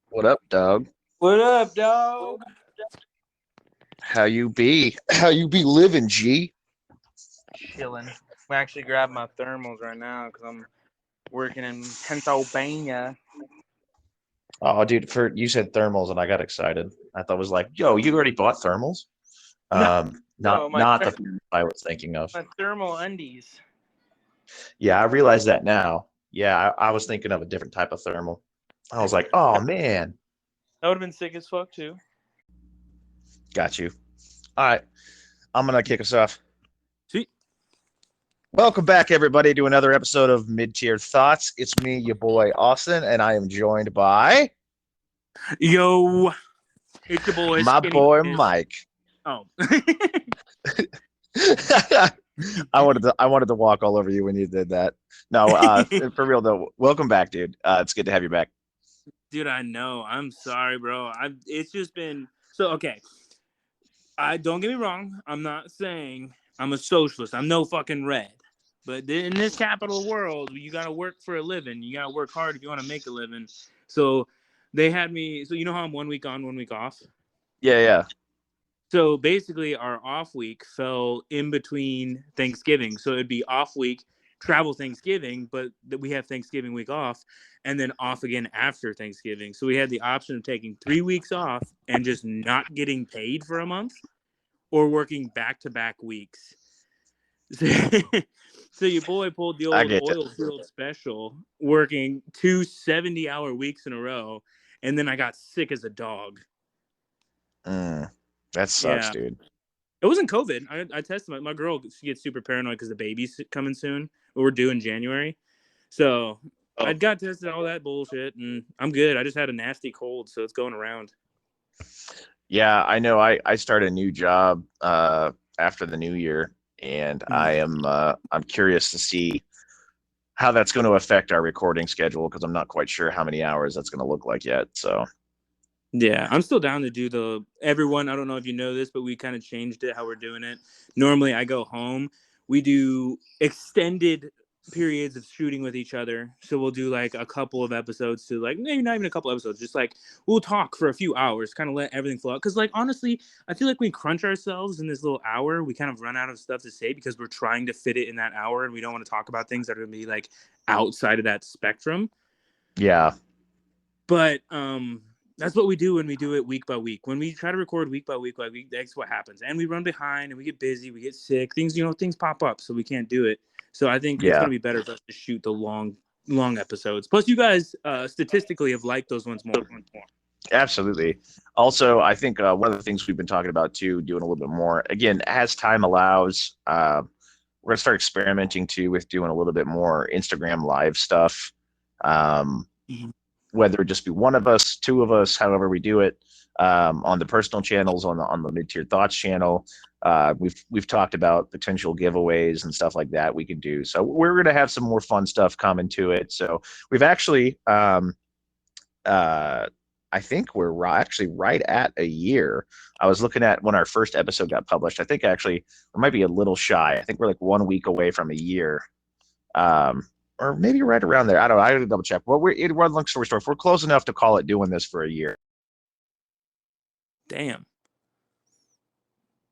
What up, dog? What up, dog? How you be? How you be living, G? Chilling. I actually grabbed my thermals right now because I'm working in Pennsylvania. Oh, dude, for you said thermals, and I got excited. I thought it was like, yo, you already bought thermals? No, Not no, not the I was thinking of. my thermal undies. Yeah, I realize that now. Yeah, I was thinking of a different type of thermal. I was like, oh man, That would have been sick as fuck too. got you. All right, I'm gonna kick us off. Sweet. Welcome back, everybody, to another episode of Mid Tier Thoughts. It's me, your boy Austin, and I am joined by Yo, it's your boy my Skinny boy Piss. Mike. Oh, I wanted to walk all over you when you did that. No, for real though, welcome back, dude. It's good to have you back. dude, I know. I'm sorry, bro. It's just been so okay. I don't get me wrong. I'm not saying I'm a socialist. I'm no fucking red. But in this capital world, you got to work for a living. You got to work hard if you want to make a living. So they had me. So you know how I'm 1 week on, 1 week off. Yeah, yeah. So basically, our off week fell in between Thanksgiving. So it'd be off week, travel Thanksgiving, but we have Thanksgiving week off, and then off again after Thanksgiving. So we had the option of taking 3 weeks off and just not getting paid for a month, or working back to back weeks. So your boy pulled the I old get it. oil field special, working two 70-hour weeks in a row, and then I got sick as a dog. Mm, that sucks, Yeah. dude. It wasn't COVID. I tested my girl. She gets super paranoid because the baby's coming soon. We're due in January. So I Oh, got tested, all that bullshit, and I'm good. I just had a nasty cold, so it's going around. yeah. I know. I started a new job after the new year, and I'm curious to see how that's going to affect our recording schedule because I'm not quite sure how many hours that's going to look like yet. So Yeah, I'm still down to do the everyone. I don't know if you know this, but we kind of changed it how we're doing it. Normally, I go home. We do extended periods of shooting with each other. So we'll do like a couple of episodes to like maybe not even a couple episodes, just like we'll talk for a few hours, kind of let everything flow out. Because like honestly, I feel like we crunch ourselves in this little hour. We kind of run out of stuff to say because we're trying to fit it in that hour, and we don't want to talk about things that are going to be like outside of that spectrum. yeah, But that's what we do when we do it week by week. When we try to record week by week, that's what happens. And we run behind and we get busy, we get sick, things pop up, so we can't do it. So I think it's yeah. gonna be better for us to shoot the long episodes. Plus you guys statistically have liked those ones more. Absolutely. Also, I think one of the things we've been talking about too, doing a little bit more again as time allows. We're gonna start experimenting too with doing a little bit more Instagram live stuff. Um, Mhm. whether it just be one of us, two of us, however we do it, on the personal channels, on the Mid Tier Thoughts channel. We've talked about potential giveaways and stuff like that we could do. So we're gonna have some more fun stuff coming to it. So we've actually uh, I think we're actually right at a year. I was looking at when our first episode got published. I think actually we might be a little shy. I think we're like 1 week away from a year. Um, or maybe right around there. I don't know. I gotta double check. Well, we're long story short. We're close enough to call it doing this for a year. Damn.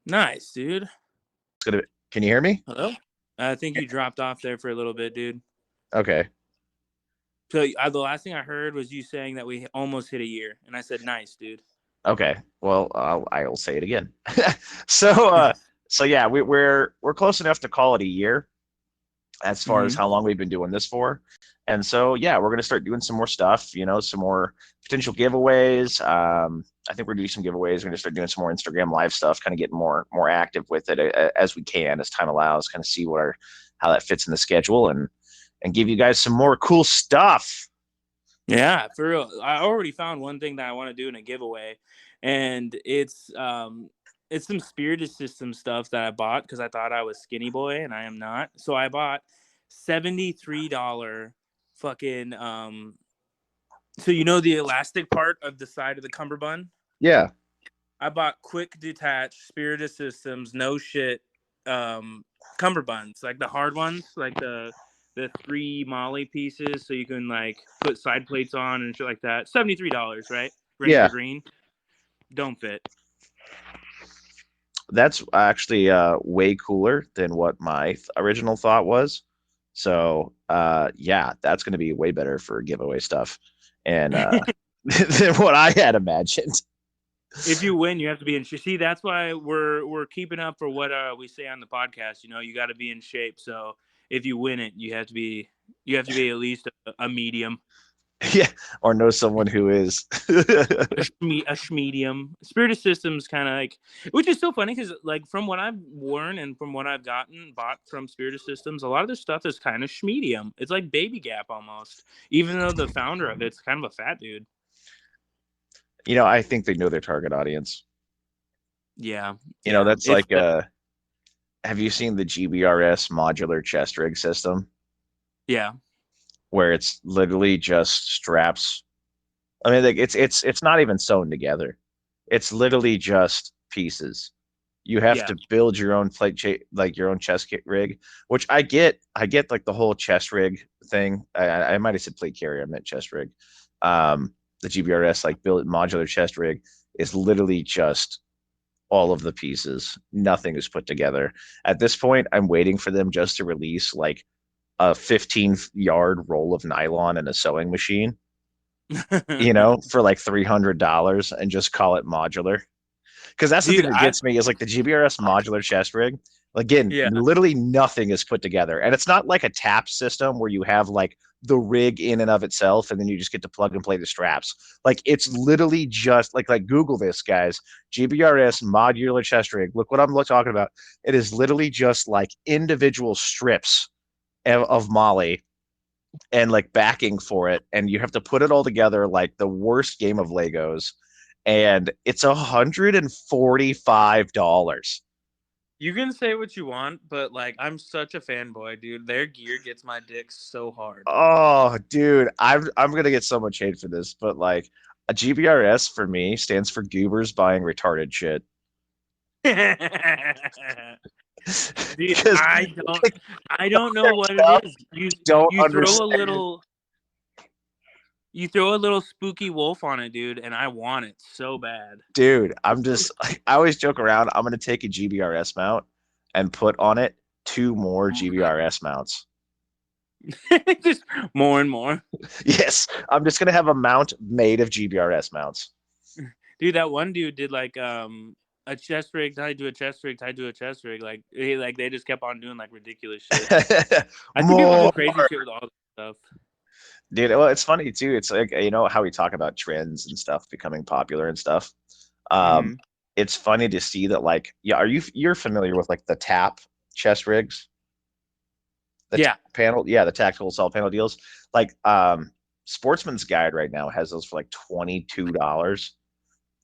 Nice, dude. It's gonna. Can you hear me? Hello? I think you dropped off there for a little bit, dude. Okay. So the last thing I heard was you saying that we almost hit a year, and I said, "Nice, dude." Okay. Well, I'll say it again. so, so yeah, we're close enough to call it a year as far as Mm-hmm. how long we've been doing this for. And so, yeah, we're going to start doing some more stuff, some more potential giveaways. I think we're going to do some giveaways. We're going to start doing some more Instagram live stuff, kind of get more active with it as we can, as time allows, kind of see how that fits in the schedule and give you guys some more cool stuff. Yeah, for real. I already found one thing that I want to do in a giveaway, and it's some spirited system stuff that I bought because I thought I was skinny boy and I am not. So I bought $73 fucking so you know the elastic part of the side of the cummerbund? Yeah. I bought quick detach spirited systems, no shit, cummerbunds, like the hard ones, like the the 3 Molly pieces, so you can like put side plates on and shit like that. $73, right? Yeah, Regular green. Don't fit. that's actually way cooler than what my original thought was. So yeah, that's going to be way better for giveaway stuff, and than what I had imagined. If you win, you have to be in shape. See, that's why we're keeping up for what we say on the podcast. You know, you got to be in shape. So if you win it, you have to be at least a medium. Yeah, or know someone who is. A medium. Spirit Systems kind of like, which is so funny because like from what I've worn and from what I've bought from Spirit Systems, a lot of their stuff is kind of schmedium. It's like Baby Gap almost, even though the founder of it's kind of a fat dude. I think they know their target audience. Yeah, That's it's like have you seen the GBRS modular chest rig system yeah, where it's literally just straps? I mean, like it's not even sewn together. It's literally just pieces. You have yeah. to build your own like your own chest rig, which I get. I get like the whole chest rig thing. I might have said plate carrier. I meant chest rig. The GBRS like built modular chest rig is literally just all of the pieces. Nothing is put together. At this point, I'm waiting for them just to release like a 15-yard roll of nylon and a sewing machine, for like $300 and just call it modular. Because that's the Dude, thing that gets me is like the GBRS modular chest rig. Again, yeah, literally nothing is put together. And it's not like a tap system where you have like the rig in and of itself and then you just get to plug and play the straps. Like it's literally just like Google this, guys. GBRS modular chest rig. Look what I'm talking about. It is literally just like individual strips of Molly and like backing for it, and you have to put it all together like the worst game of Legos, and it's $145. you can say what you want, but like I'm such a fanboy, dude. Their gear gets my dick so hard. Oh, dude, I'm gonna get so much hate for this, but like a GBRS for me stands for goobers buying retarded shit. Dude, Because I don't know what it is. You don't you throw a understand. little you throw a little spooky wolf on it, dude, and I want it so bad. Dude, I always joke around. I'm gonna take a GBRS mount and put on it two more GBRS mounts. Just more and more. Yes, I'm just gonna have a mount made of GBRS mounts. Dude, that one dude did like a chest rig tied to a chest rig tied to a chest rig. Like they just kept on doing like ridiculous shit. I think people do More, crazy shit with all this stuff. dude. Well, it's funny too. It's like how we talk about trends and stuff becoming popular and stuff. Um, Mm-hmm. it's funny to see that like you're familiar with like the tap chest rigs, the Yeah. panel, yeah, the tactical assault panel deals. Like Sportsman's Guide right now has those for like $22,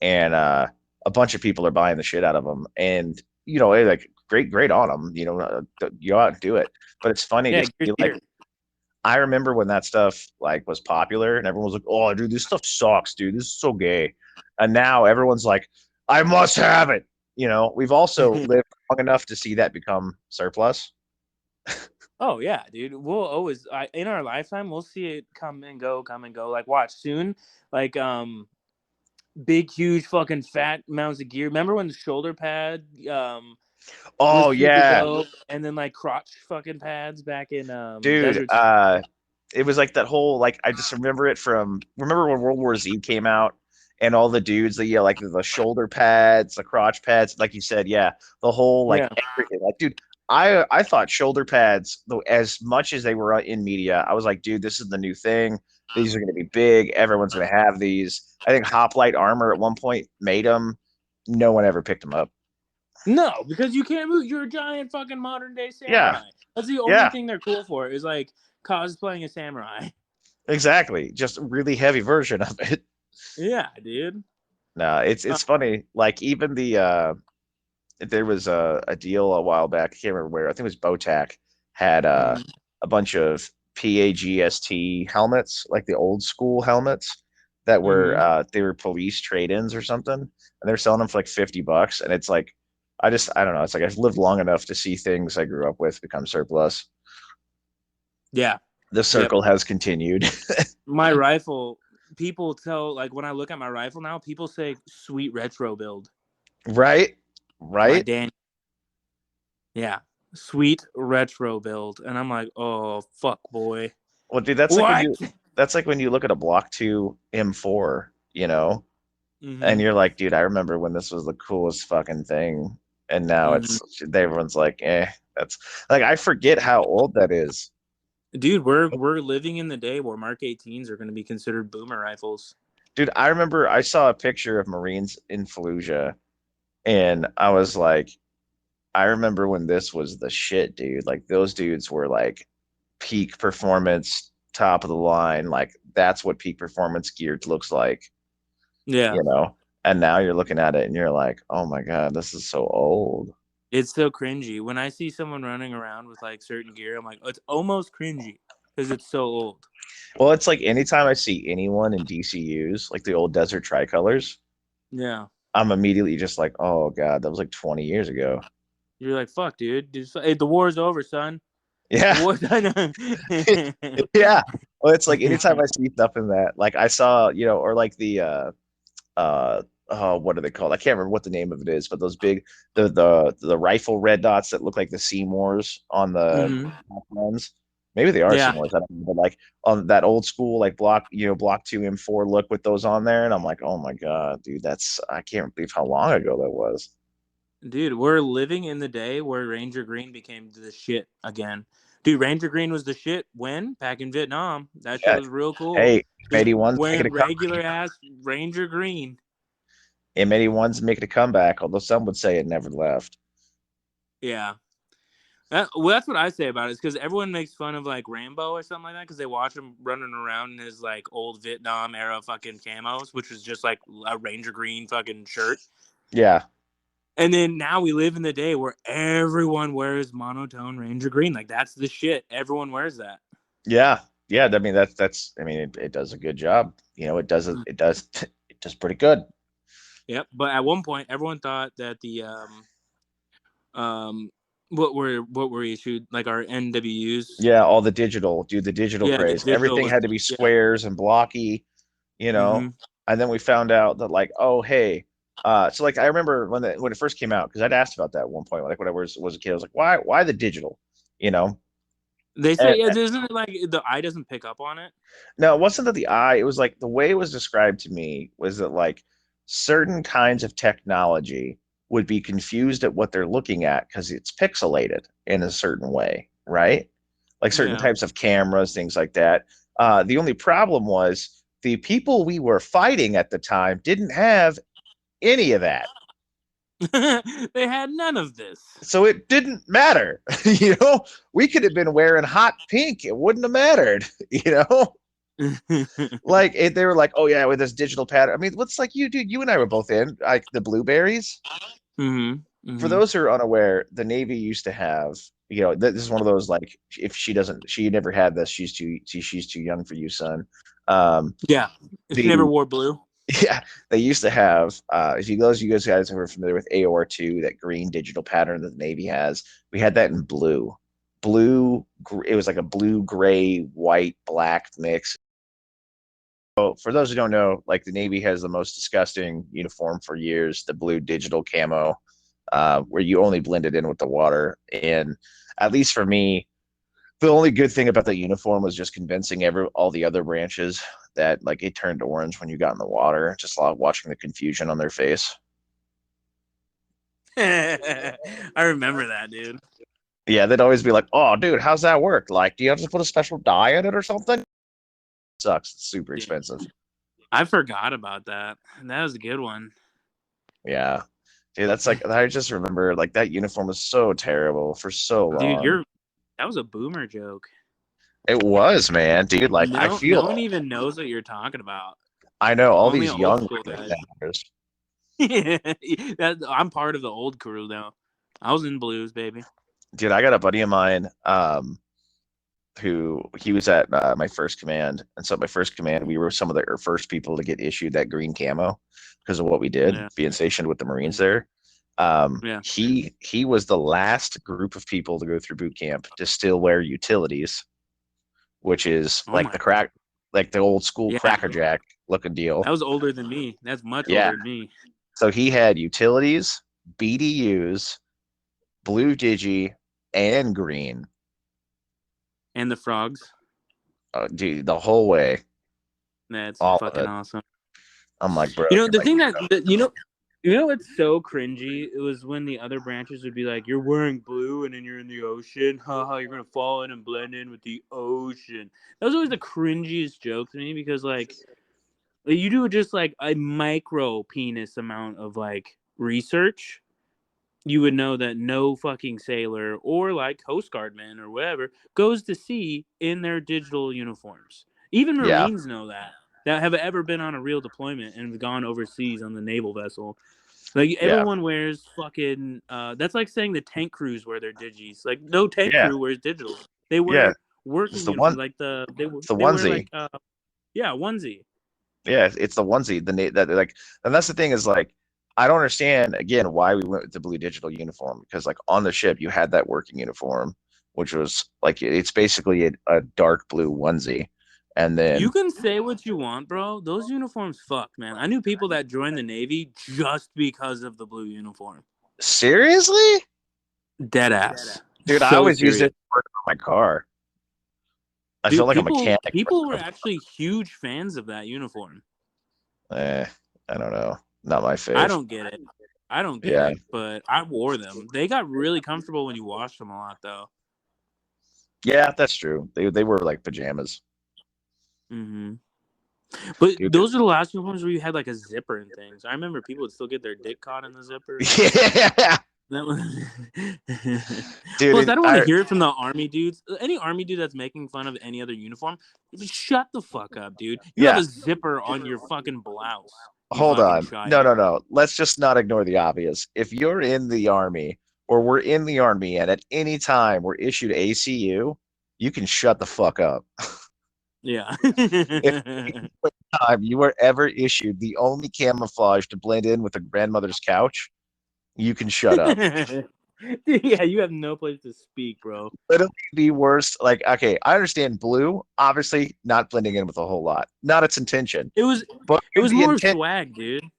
and a bunch of people are buying the shit out of them. And like great on them. You go out and do it. But it's funny to Yeah, see like I remember when that stuff like was popular, and everyone was like, "Oh, dude, this stuff sucks, dude. This is so gay." And now everyone's like, "I must have it." We've also lived long enough to see that become surplus. Oh yeah, dude. We'll always in our lifetime we'll see it come and go, come and go. Like watch soon, like big huge fucking fat mounds of gear. Remember when the shoulder pad Oh was super yeah, dope, and then like crotch fucking pads back in dude. Desert. It was like that whole like I just remember it from remember when World War Z came out and all the dudes that like the shoulder pads, the crotch pads, like you said, yeah, the whole like Yeah. everything. Like, dude, I thought shoulder pads, though, as much as they were in media, I was like, dude, this is the new thing. These are going to be big. Everyone's going to have these. I think Hoplite Armor at one point made them. No one ever picked them up. No, because you can't move. You're a giant fucking modern day Yeah, samurai. That's the only yeah, thing they're cool for is like cosplaying a samurai. exactly. Just a really heavy version of it. Yeah, dude. No, it's funny. Like even there was a deal a while back. I can't remember where. I think it was Botac had a bunch of PAGST helmets, like the old school helmets that were Mm-hmm. they were police trade-ins or something, and they're selling them for like $50. And it's like I don't know. It's like I've lived long enough to see things I grew up with become surplus. Yeah. The Yep. circle has continued. My rifle, people tell, like, when I look at my rifle now, people say sweet retro build. Right? My Right? Dan. Yeah. Sweet retro build. And I'm like, oh, fuck, boy. Well, dude, What? that's like when you look at a Block 2 M4, you know, and Mm-hmm. you're like, dude, I remember when this was the coolest fucking thing. And now Mm-hmm. it's everyone's like, that's like I forget how old that is. Dude, we're living in the day where Mark 18s are going to be considered boomer rifles. Dude, I remember I saw a picture of Marines in Fallujah and I was like, I remember when this was the shit, dude. Like those dudes were like peak performance, top of the line. Like that's what peak performance gear looks like, Yeah. you know? And now you're looking at it and you're like, oh my God, this is so old. It's so cringy. When I see someone running around with like certain gear, I'm like, oh, it's almost cringy because it's so old. Well, it's like anytime I see anyone in DCUs, like the old Desert Tricolors, Yeah. I'm immediately just like, oh God, that was like 20 years ago. You're like, fuck, dude. Hey, the war's over, son. The Yeah. war's done. Yeah. Well, it's like anytime I see stuff in that, like I saw, or like the oh, what are they called? I can't remember what the name of it is, but those big the rifle red dots that look like the Seymours on the Mm-hmm. ones. Maybe they are Yeah. Seymours. I don't know, but like on that old school like block 2 M4 look with those on there, and I'm like, oh my God, dude, I can't believe how long ago that was. Dude, we're living in the day where Ranger Green became the shit again. Dude, Ranger Green was the shit when? Back in Vietnam. That shit Yeah. was real cool. Hey, Just M81's making wearing a comeback. regular ass Ranger Green. M81's making a comeback, although some would say it never left. Yeah. Well, that's what I say about it. Is because everyone makes fun of like Rambo or something like that because they watch him running around in his like old Vietnam era fucking camos, which was just like a Ranger Green fucking shirt. Yeah. And then now we live in the day where everyone wears monotone Ranger Green. Like that's the shit. Everyone wears that. Yeah. Yeah. I mean, that's, I mean, it does a good job. It does pretty good. Yep. But at one point, everyone thought that the what were issued like our NWUs. Yeah. All the digital, dude, the digital Yeah, the craze. digital Everything was had to be yeah. squares and blocky, you know? Mm-hmm. And then we found out that, like, oh, hey, so like I remember when it first came out, because I'd asked about that at one point, like when I was a kid, I was like, why the digital? You know? They And, say yeah, isn't it like the eye doesn't pick up on it? no, it wasn't that the eye, it was like the way it was described to me was that like certain kinds of technology would be confused at what they're looking at because it's pixelated in a certain way, right? Like certain Yeah. types of cameras, things like that. The only problem was the people we were fighting at the time didn't have any of that. They had none of this. So it didn't matter. We could have been wearing hot pink. It wouldn't have mattered, They were like, oh yeah, with this digital pattern. I mean, what's like you, dude? You and I were both in like the blueberries. Mm-hmm. For Mm-hmm. those who are unaware, the Navy used to have, this is one of those like, if she never had this, she's too young for you, son. Yeah. She The never wore blue. Yeah, they used to have. If you guys who are familiar with AOR2, that green digital pattern that the Navy has, we had that in blue. It was like a blue, gray, white, black mix. So for those who don't know, like the Navy has the most disgusting uniform for years, the blue digital camo, where you only blend it in with the water. And at least for me, the only good thing about the uniform was just convincing all the other branches that like it turned orange when you got in the water. Just watching the confusion on their face. I remember that, dude. Yeah, they'd always be like, "Oh, dude, how's that work? Like, do you have to put a special dye in it or something?" Sucks. It's super Dude, expensive. I forgot about that. That was a good one. Yeah, dude, that's like I just remember like that uniform was so terrible for so Dude, long. that was a boomer joke. It was, man, dude. Like I No feel, one even knows what you're talking about. I know all Only these old young school guys. actors. I'm part of the old crew now. I was in blues, baby. Dude, I got a buddy of mine. Who he was at my first command. And so at my first command, we were some of the first people to get issued that green camo because of what we did Yeah. being stationed with the Marines there. Yeah. He was the last group of people to go through boot camp to still wear utilities. which is Oh like my God. like the old school Yeah. Cracker Jack looking deal. That was older than me. That's much Yeah. older than me. So he had utilities, BDUs, blue digi, and green. And the frogs. Dude, the whole way, That's all of fucking it. awesome. I'm like, bro, You know, you're the like, thing that what's so cringy? It was when the other branches would be like, "You're wearing blue, and then you're in the ocean. Haha, you're gonna fall in and blend in with the ocean." That was always the cringiest joke to me because like you do just like a micro penis amount of like research, you would know that no fucking sailor or like Coast Guard men or whatever goes to sea in their digital uniforms. Even yeah, Marines know that have ever been on a real deployment and have gone overseas on the naval vessel. Like yeah, everyone wears fucking. That's like saying the tank crews wear their digis. Like no tank yeah, crew wears digital. They yeah. wear It's working the one, uniforms. Like it's the they wear onesie. like yeah, onesie. Yeah, it's the onesie. That like, and that's the thing is like, I don't understand again why we went with the blue digital uniform because like on the ship you had that working uniform, which was like it's basically a dark blue onesie, and You then can say what you want, bro. Those uniforms fuck, man. I knew people that joined the Navy just because of the blue uniform. seriously, Dead ass. dude, I So always used it serious. to work on my car. I felt Dude, like a people mechanic. people were actually huge fans of that uniform. Eh, I don't know, not my I fave. don't get it. I don't get Yeah, it, but I wore them. They got really comfortable when you washed them a lot though. yeah, that's true. They were like pajamas, Hmm. But dude. those are the last uniforms where you had like a zipper and things. I remember people would still get their dick caught in the zipper. Yeah, That was... dude. Plus, I don't want to hear it from the army dudes. Any army dude that's making fun of any other uniform, shut the fuck up, dude. You have Yeah, a zipper on your fucking blouse, you hold fucking on. No, child. no, no. Let's just not ignore the obvious. If you're in the army or we're in the army and at any time we're issued ACU, you can shut the fuck up. Yeah. If any time you were ever issued the only camouflage to blend in with a grandmother's couch, you can shut up. Yeah, you have no place to speak, bro. Literally the worst. Like, okay, I understand blue, obviously not blending in with a whole lot. Not its intention. It was But it was the more intent. swag, dude. And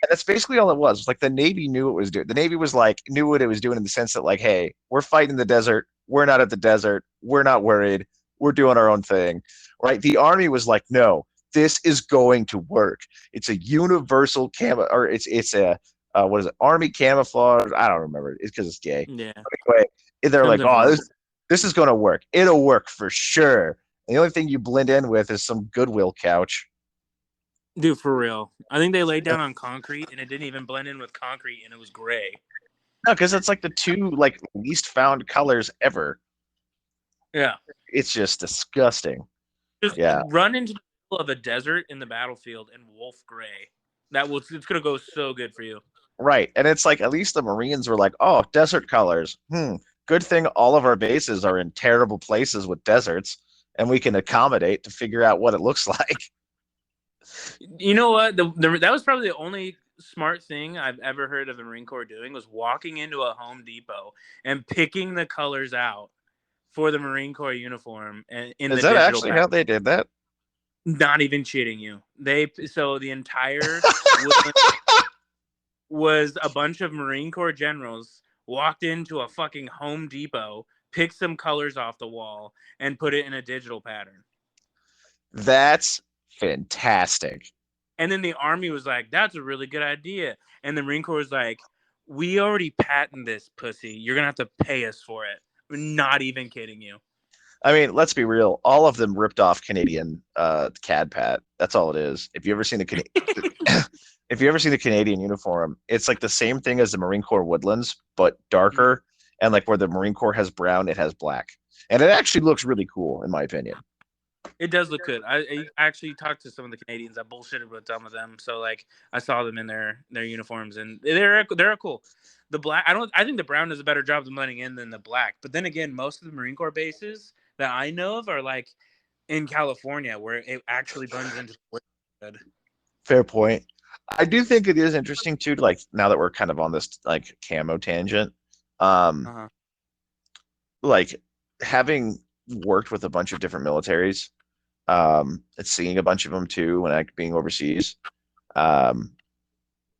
that's basically all it was. It's like the Navy knew what it was doing. The Navy was like knew what it was doing in the sense that like, hey, we're fighting in the desert. We're not at the desert. We're not worried. We're doing our own thing, right? The Army was like, no, this is going to work. It's a universal camo, or it's a what is it? Army camouflage. I don't remember. It's because it's gay. Yeah. Anyway, they're like, Something oh, horrible. this is going to work. It'll work for sure. And the only thing you blend in with is some Goodwill couch. Dude, for real. I think they laid down on concrete and it didn't even blend in with concrete and it was gray. No, because it's like the two like least found colors ever. Yeah. It's just disgusting. Just Yeah. run into the middle of a desert in the battlefield in wolf gray. It's gonna go so good for you. Right. And it's like at least the Marines were like, oh, desert colors. Good thing all of our bases are in terrible places with deserts and we can accommodate to figure out what it looks like. You know what? That was probably the only smart thing I've ever heard of the Marine Corps doing was walking into a Home Depot and picking the colors out for the Marine Corps uniform and in Is the that digital actually pack. how they did that? Not even cheating you. The entire was a bunch of Marine Corps generals walked into a fucking Home Depot, picked some colors off the wall, and put it in a digital pattern. That's fantastic. And then the Army was like, that's a really good idea. And the Marine Corps was like, we already patented this, pussy. You're going to have to pay us for it. I'm not even kidding you. I mean, let's be real. All of them ripped off Canadian CAD Pat. That's all it is. If you ever seen if you ever seen the Canadian uniform, it's like the same thing as the Marine Corps Woodlands, but darker. And like where the Marine Corps has brown, it has black. And it actually looks really cool, in my opinion. It does look good. I actually talked to some of the Canadians. I bullshitted with some of them. So like I saw them in their uniforms and they're cool. The black I think the brown does a better job of blending in than the black. But then again, most of the Marine Corps bases that I know of are like in California where it actually blends into good. Fair point. I do think it is interesting too, like now that we're kind of on this like camo tangent, um, Uh-huh. like having worked with a bunch of different militaries, and seeing a bunch of them too when I being overseas. Um,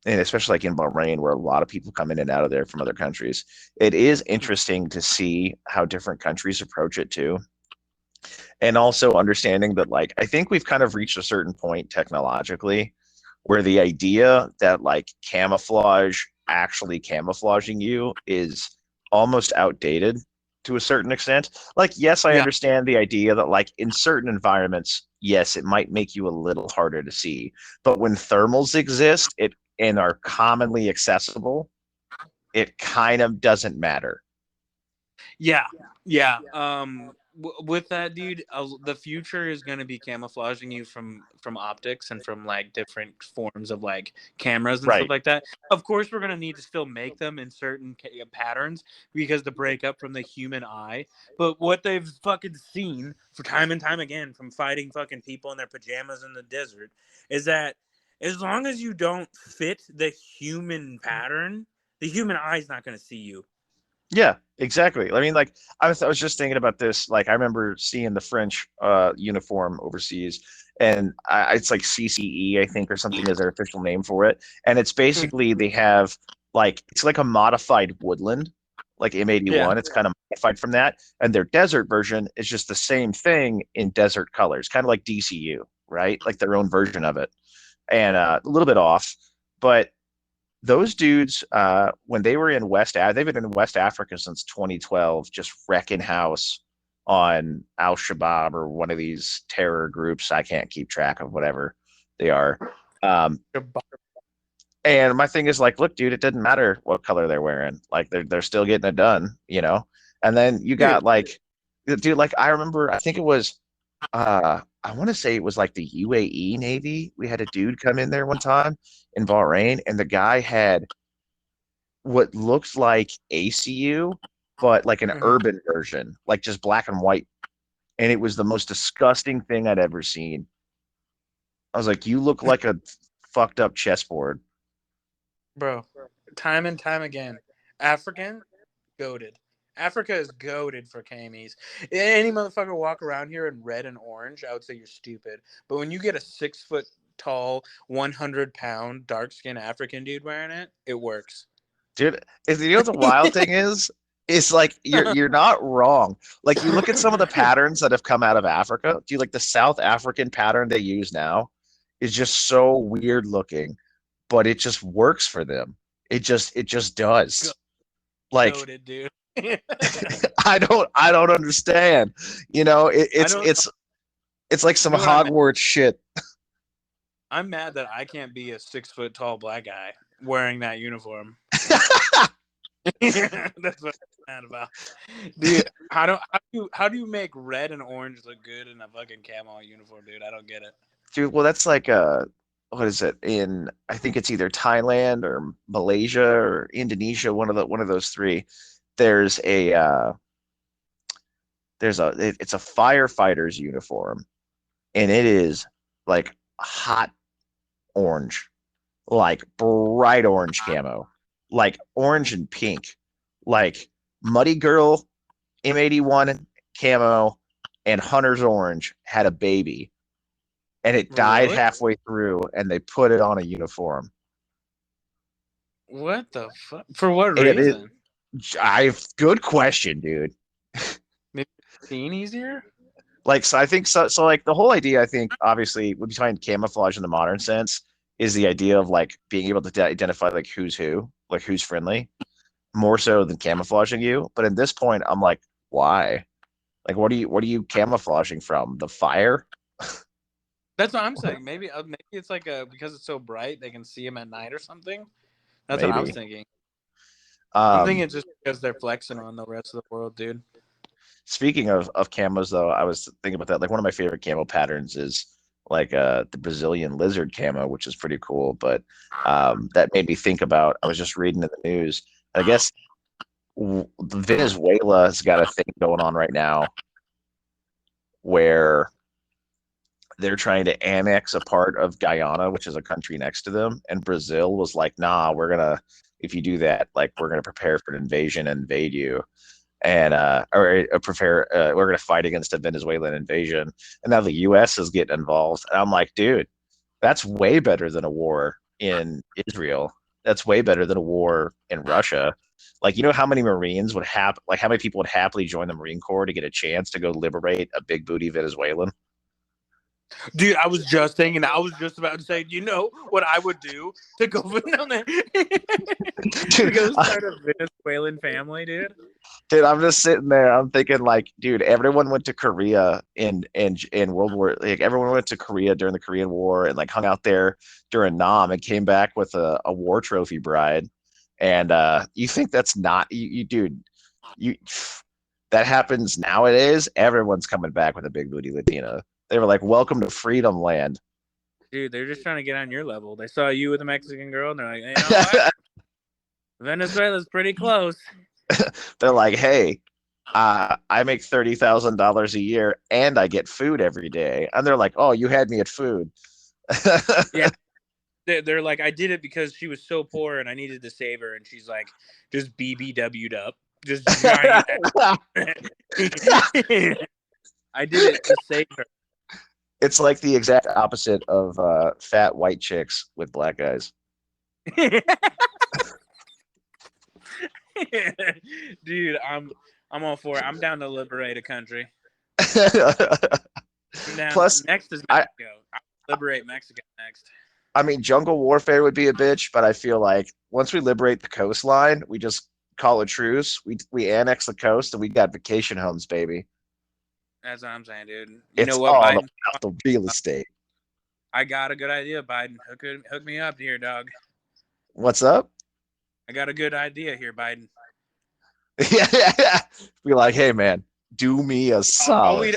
and especially like in Bahrain, where a lot of people come in and out of there from other countries. It is interesting to see how different countries approach it too. And also understanding that, like, I think we've kind of reached a certain point technologically where the idea that like camouflage actually camouflaging you is almost outdated to a certain extent. Like, yes, I Yeah. understand the idea that like in certain environments, yes, it might make you a little harder to see. But when thermals exist, it and are commonly accessible, it kind of doesn't matter. Yeah, yeah. With that, dude, the future is going to be camouflaging you from optics and from like different forms of like cameras and stuff Right. like that. Of course, we're going to need to still make them in certain patterns because to break up from the human eye. But what they've fucking seen for time and time again from fighting fucking people in their pajamas in the desert is that as long as you don't fit the human pattern, the human eye is not going to see you. Yeah, exactly. I mean, like I was just thinking about this. Like I remember seeing the French uniform overseas, and it's like CCE, I think, or something is their official name for it. And it's basically they have like it's like a modified woodland, like Yeah. M81. It's kind of modified from that, and their desert version is just the same thing in desert colors, kind of like DCU, right? Like their own version of it, and a little bit off, but those dudes, when they were in they've been in West Africa since 2012, just wrecking house on Al Shabaab or one of these terror groups. I can't keep track of whatever they are. Um, and my thing is like, look, dude, it doesn't matter what color they're wearing. Like they're still getting it done, you know. And then you Dude, got like, dude, like I remember, I think it was, I want to say it was like the UAE Navy. We had a dude come in there one time in Bahrain, and the guy had what looks like ACU, but like an mhm. urban version, like just black and white. And it was the most disgusting thing I'd ever seen. I was like, you look like a fucked up chessboard. Bro, time and time again, African goaded. Africa is goaded for camis. Any motherfucker walk around here in red and orange, I would say you're stupid. But when you get a 6 foot tall, 100 pound, dark skinned African dude wearing it, it works. Dude, you know what the wild thing is? It's like you're not wrong. Like you look at some of the patterns that have come out of Africa. Do you like the South African pattern they use now is just so weird looking, but it just works for them. It just does. Like Goaded, dude. I don't understand. You know, I don't. it's like some You know what I'm mad? Hogwarts shit. I'm mad that I can't be a 6 foot tall black guy wearing that uniform. That's what I'm mad about, dude. How do you make red and orange look good in a fucking camo uniform, dude? I don't get it. Dude, well that's like what is it? In I think it's either Thailand or Malaysia or Indonesia, one of those three. There's a it's a firefighter's uniform, and it is like hot orange, like bright orange camo, like orange and pink, like Muddy Girl M81 camo and Hunter's Orange had a baby, and it died Really? halfway through, and they put it on a uniform. What the fuck? For what And it, reason? I've good question, dude. Maybe seen easier? Like, so I think so. So, like, the whole idea, I think, obviously, would be behind camouflage in the modern sense is the idea of like being able to identify like who's who, like who's friendly, more so than camouflaging you. But at this point, I'm like, why? Like, what are you camouflaging from? The fire? That's what I'm saying. Maybe it's like because it's so bright they can see him at night or something. That's what I was Maybe. thinking. I'm thinking Um, it's just because they're flexing on the rest of the world, dude. Speaking of camos, though, I was thinking about that. Like, one of my favorite camo patterns is like the Brazilian lizard camo, which is pretty cool. But that made me think about. I was just reading in the news. I guess Venezuela's got a thing going on right now where they're trying to annex a part of Guyana, which is a country next to them. And Brazil was like, nah, if you do that, like, we're gonna prepare for an invasion and invade you. and or prepare. We're going to fight against a Venezuelan invasion, and now the U.S. is getting involved. And I'm like, dude, that's way better than a war in Israel. That's way better than a war in Russia. Like, you know how many Marines would have, like, how many people would happily join the Marine Corps to get a chance to go liberate a big booty Venezuelan? Dude, I was just thinking, I was just about to say, you know what I would do to go to Dude, go start a Venezuelan family, dude? dude, I'm just sitting there. I'm thinking, like, dude, everyone went to Korea in World War. Like, everyone went to Korea during the Korean War and like hung out there during Nam and came back with a war trophy bride. And you think that's not you, dude? You that happens nowadays. Everyone's coming back with a big booty Latina. They were like, "Welcome to Freedom Land." Dude, they're just trying to get on your level. They saw you with a Mexican girl, and they're like, hey, you know what? Venezuela's pretty close. They're like, "Hey, I make $30,000 a year and I get food every day." And they're like, "Oh, you had me at food." Yeah. They're like, I did it because she was so poor and I needed to save her. And she's like, just BBW'd up. Just giant. I did it to save her. It's like the exact opposite of fat white chicks with black guys. Dude, I'm all for it. I'm down to liberate a country. Plus, next is Mexico. I'll liberate Mexico next. I mean, jungle warfare would be a bitch, but I feel like once we liberate the coastline, we just call a truce. We annex the coast, and we got vacation homes, baby. That's what I'm saying, dude. You It's know what, all Biden? about the real estate. I got a good idea, Biden. Hook me up here, dog. What's up? I got a good idea here, Biden. Yeah. Be like, hey, man, do me a solid.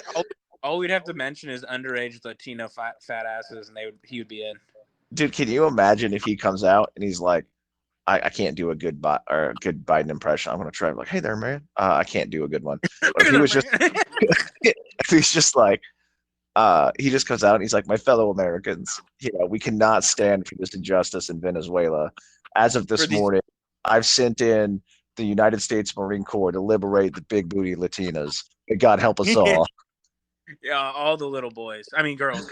All we'd have to mention is underage Latino fat asses, and he would be in. Dude, can you imagine if he comes out and he's like, I can't do a good Biden impression. I'm gonna try. I'm like, hey there, man. I can't do a good one. But if he was just, if he's just like, he just comes out and he's like, my fellow Americans, we cannot stand for this injustice in Venezuela. As of this morning, I've sent in the United States Marine Corps to liberate the big booty Latinas. May God help us all. Yeah, all the little boys. I mean, girls.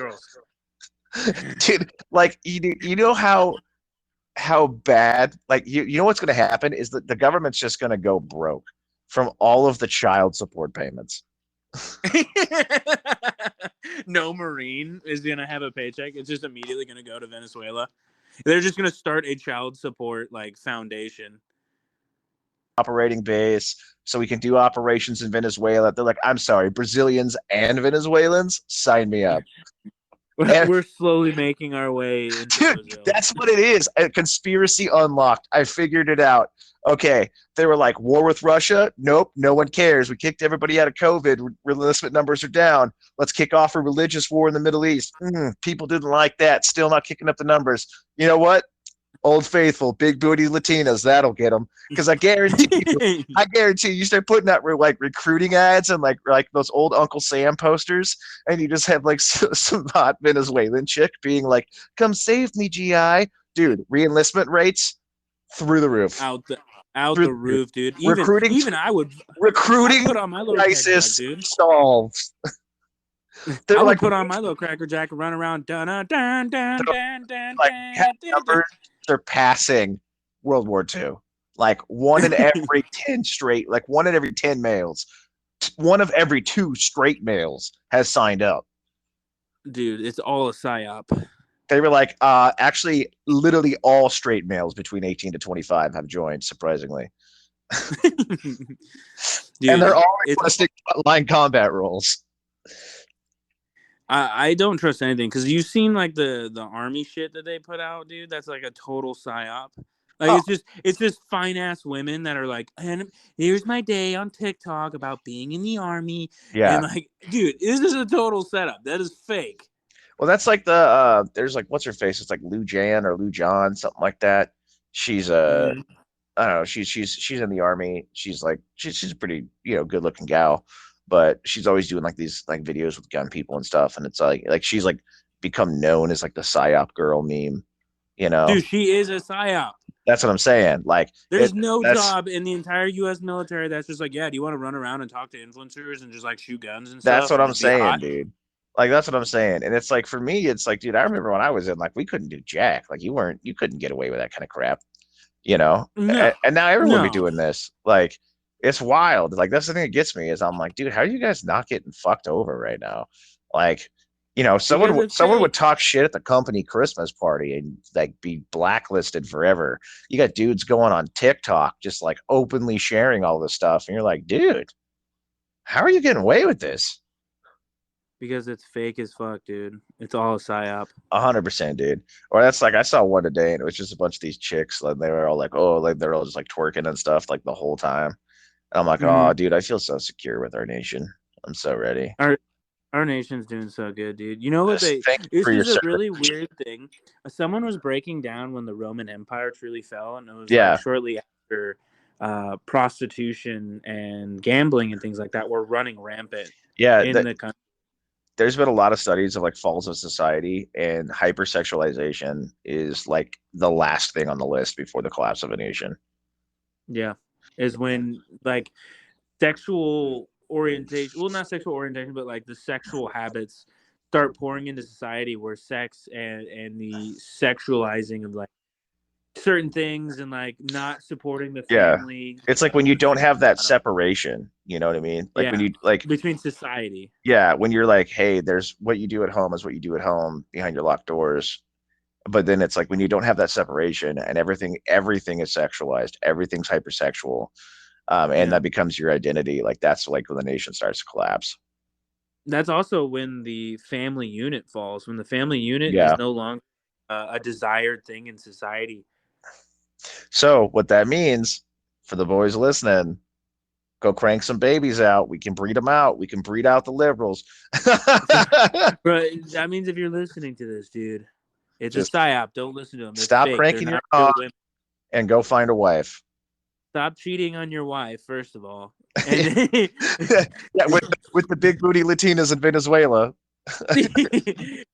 Dude, like, you know how bad, like, you know what's going to happen is that the government's just going to go broke from all of the child support payments. No Marine is going to have a paycheck. It's just immediately going to go to Venezuela. They're just going to start a child support like foundation. Operating base so we can do operations in Venezuela. They're like, I'm sorry, Brazilians and Venezuelans, sign me up. We're slowly making our way into Dude, Brazil. That's what it is. A conspiracy unlocked. I figured it out. Okay, they were like, war with Russia? Nope, no one cares. We kicked everybody out of COVID. Enlistment numbers are down. Let's kick off a religious war in the Middle East. People didn't like that. Still not kicking up the numbers. You know what? Old Faithful, big booty Latinas, that'll get them. Because I guarantee you start putting out like recruiting ads and like those old Uncle Sam posters, and you just have like some hot Venezuelan chick being like, "Come save me, GI." Dude, reenlistment rates through the roof. Out the roof, dude. Even I would put on my little crisis jack, dude. solved. I would put on my little cracker jack and run around. Dun dun dun dun dun. Like numbers surpassing World War II. Like one in every 10 males, one of every 2 straight males has signed up. Dude, it's all a psyop. They were like, actually, literally all straight males between 18 to 25 have joined, surprisingly. Dude, and they're all requesting line combat roles. I don't trust anything because you've seen like the army shit that they put out, dude. That's like a total psyop. Like it's just fine ass women that are like, and here's my day on TikTok about being in the army. Yeah, and like, dude, this is a total setup. That is fake. Well, that's like there's like, what's her face? It's like Lou Jan or Lou John, something like that. She's I don't know. She's in the army. She's like she's a pretty good looking gal. But she's always doing like these like videos with gun people and stuff, and it's like she's like become known as like the psyop girl meme, Dude, she is a psyop. That's what I'm saying. Like There's no that's job in the entire U.S. military that's just like, yeah, do you want to run around and talk to influencers and just like shoot guns and that's stuff what and I'm just be saying, hot? dude. Like that's what I'm saying. And it's like for me, it's like, dude, I remember when I was in, like, we couldn't do jack. Like you couldn't get away with that kind of crap, you know? No, And now everyone be no. doing this. Like it's wild. Like that's the thing that gets me is I'm like, dude, how are you guys not getting fucked over right now? Like, Because it's someone would fake. talk shit at the company Christmas party and like be blacklisted forever. You got dudes going on TikTok just like openly sharing all this stuff, and you're like, dude, how are you getting away with this? Because it's fake as fuck, dude. It's all a psyop. 100%, dude. Or that's like I saw one today, and it was just a bunch of these chicks, like they were all like, oh, like they're all just like twerking and stuff, like the whole time. And I'm like, Mm-hmm. oh, dude, I feel so secure with our nation. I'm so ready. Our nation's doing so good, dude. You know what Just they? thank you This for your is a service. really weird thing. Someone was breaking down when the Roman Empire truly fell, and it was like Yeah, shortly after prostitution and gambling and things like that were running rampant yeah. in the country. There's been a lot of studies of like falls of society, and hypersexualization is like the last thing on the list before the collapse of a nation. Yeah, is when like sexual orientation, well, not sexual orientation, but like the sexual habits start pouring into society, where sex and the sexualizing of like certain things and like not supporting the Yeah. family, It's like when you the don't family have that model. separation, you know what I mean? Like when Yeah, you like, between society. yeah, when you're like, hey, there's what you do at home is what you do at home behind your locked doors. But then it's like when you don't have that separation and everything is sexualized, everything's hypersexual, and Yeah, that becomes your identity. Like that's like when the nation starts to collapse. that's also when the family unit falls. When the family unit Yeah. is no longer a desired thing in society. So what that means for the boys listening, go crank some babies out. We can breed them out. We can breed out the liberals. But that means if you're listening to this, dude, it's a Just psyop. Don't listen to them. It's stop fake. They're cranking your not real knob women. and go find a wife. Stop cheating on your wife, first of all. And Yeah, with the big booty Latinas in Venezuela.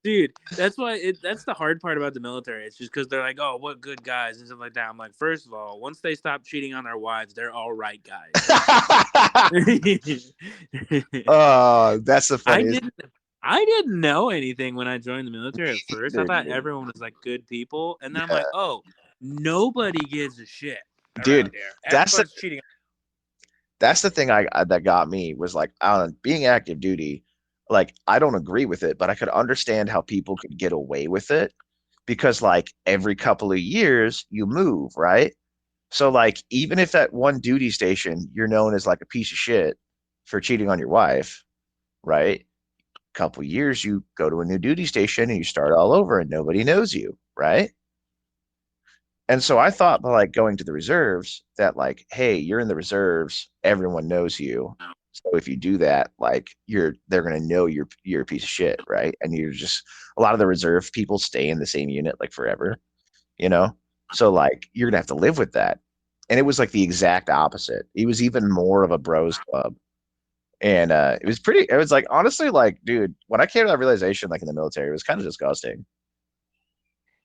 dude, that's the hard part about the military. It's just because they're like, oh, what good guys and stuff like that. I'm like, first of all, once they stop cheating on their wives, they're all right guys. Oh, that's the I funniest. didn't I didn't know anything when I joined the military at first. I thought Dude, everyone was like good people, and then I'm yeah, like, oh, nobody gives a shit dude, around here. that's the Everyone's cheating. that's the thing I that got me was like, I don't know, being active duty. Like I don't agree with it, but I could understand how people could get away with it because like every couple of years you move, right? So like even if at one duty station you're known as like a piece of shit for cheating on your wife, right? Couple years you go to a new duty station and you start all over and nobody knows you, right? And so I thought by like going to the reserves that like, hey, you're in the reserves, everyone knows you. So if you do that, like they're gonna know you're a piece of shit, right? And you're just a lot of the reserve people stay in the same unit like forever, you know? So like you're gonna have to live with that. And it was like the exact opposite. It was even more of a bros club. And it was like honestly, like, dude, when I came to that realization, like in the military, it was kind of disgusting.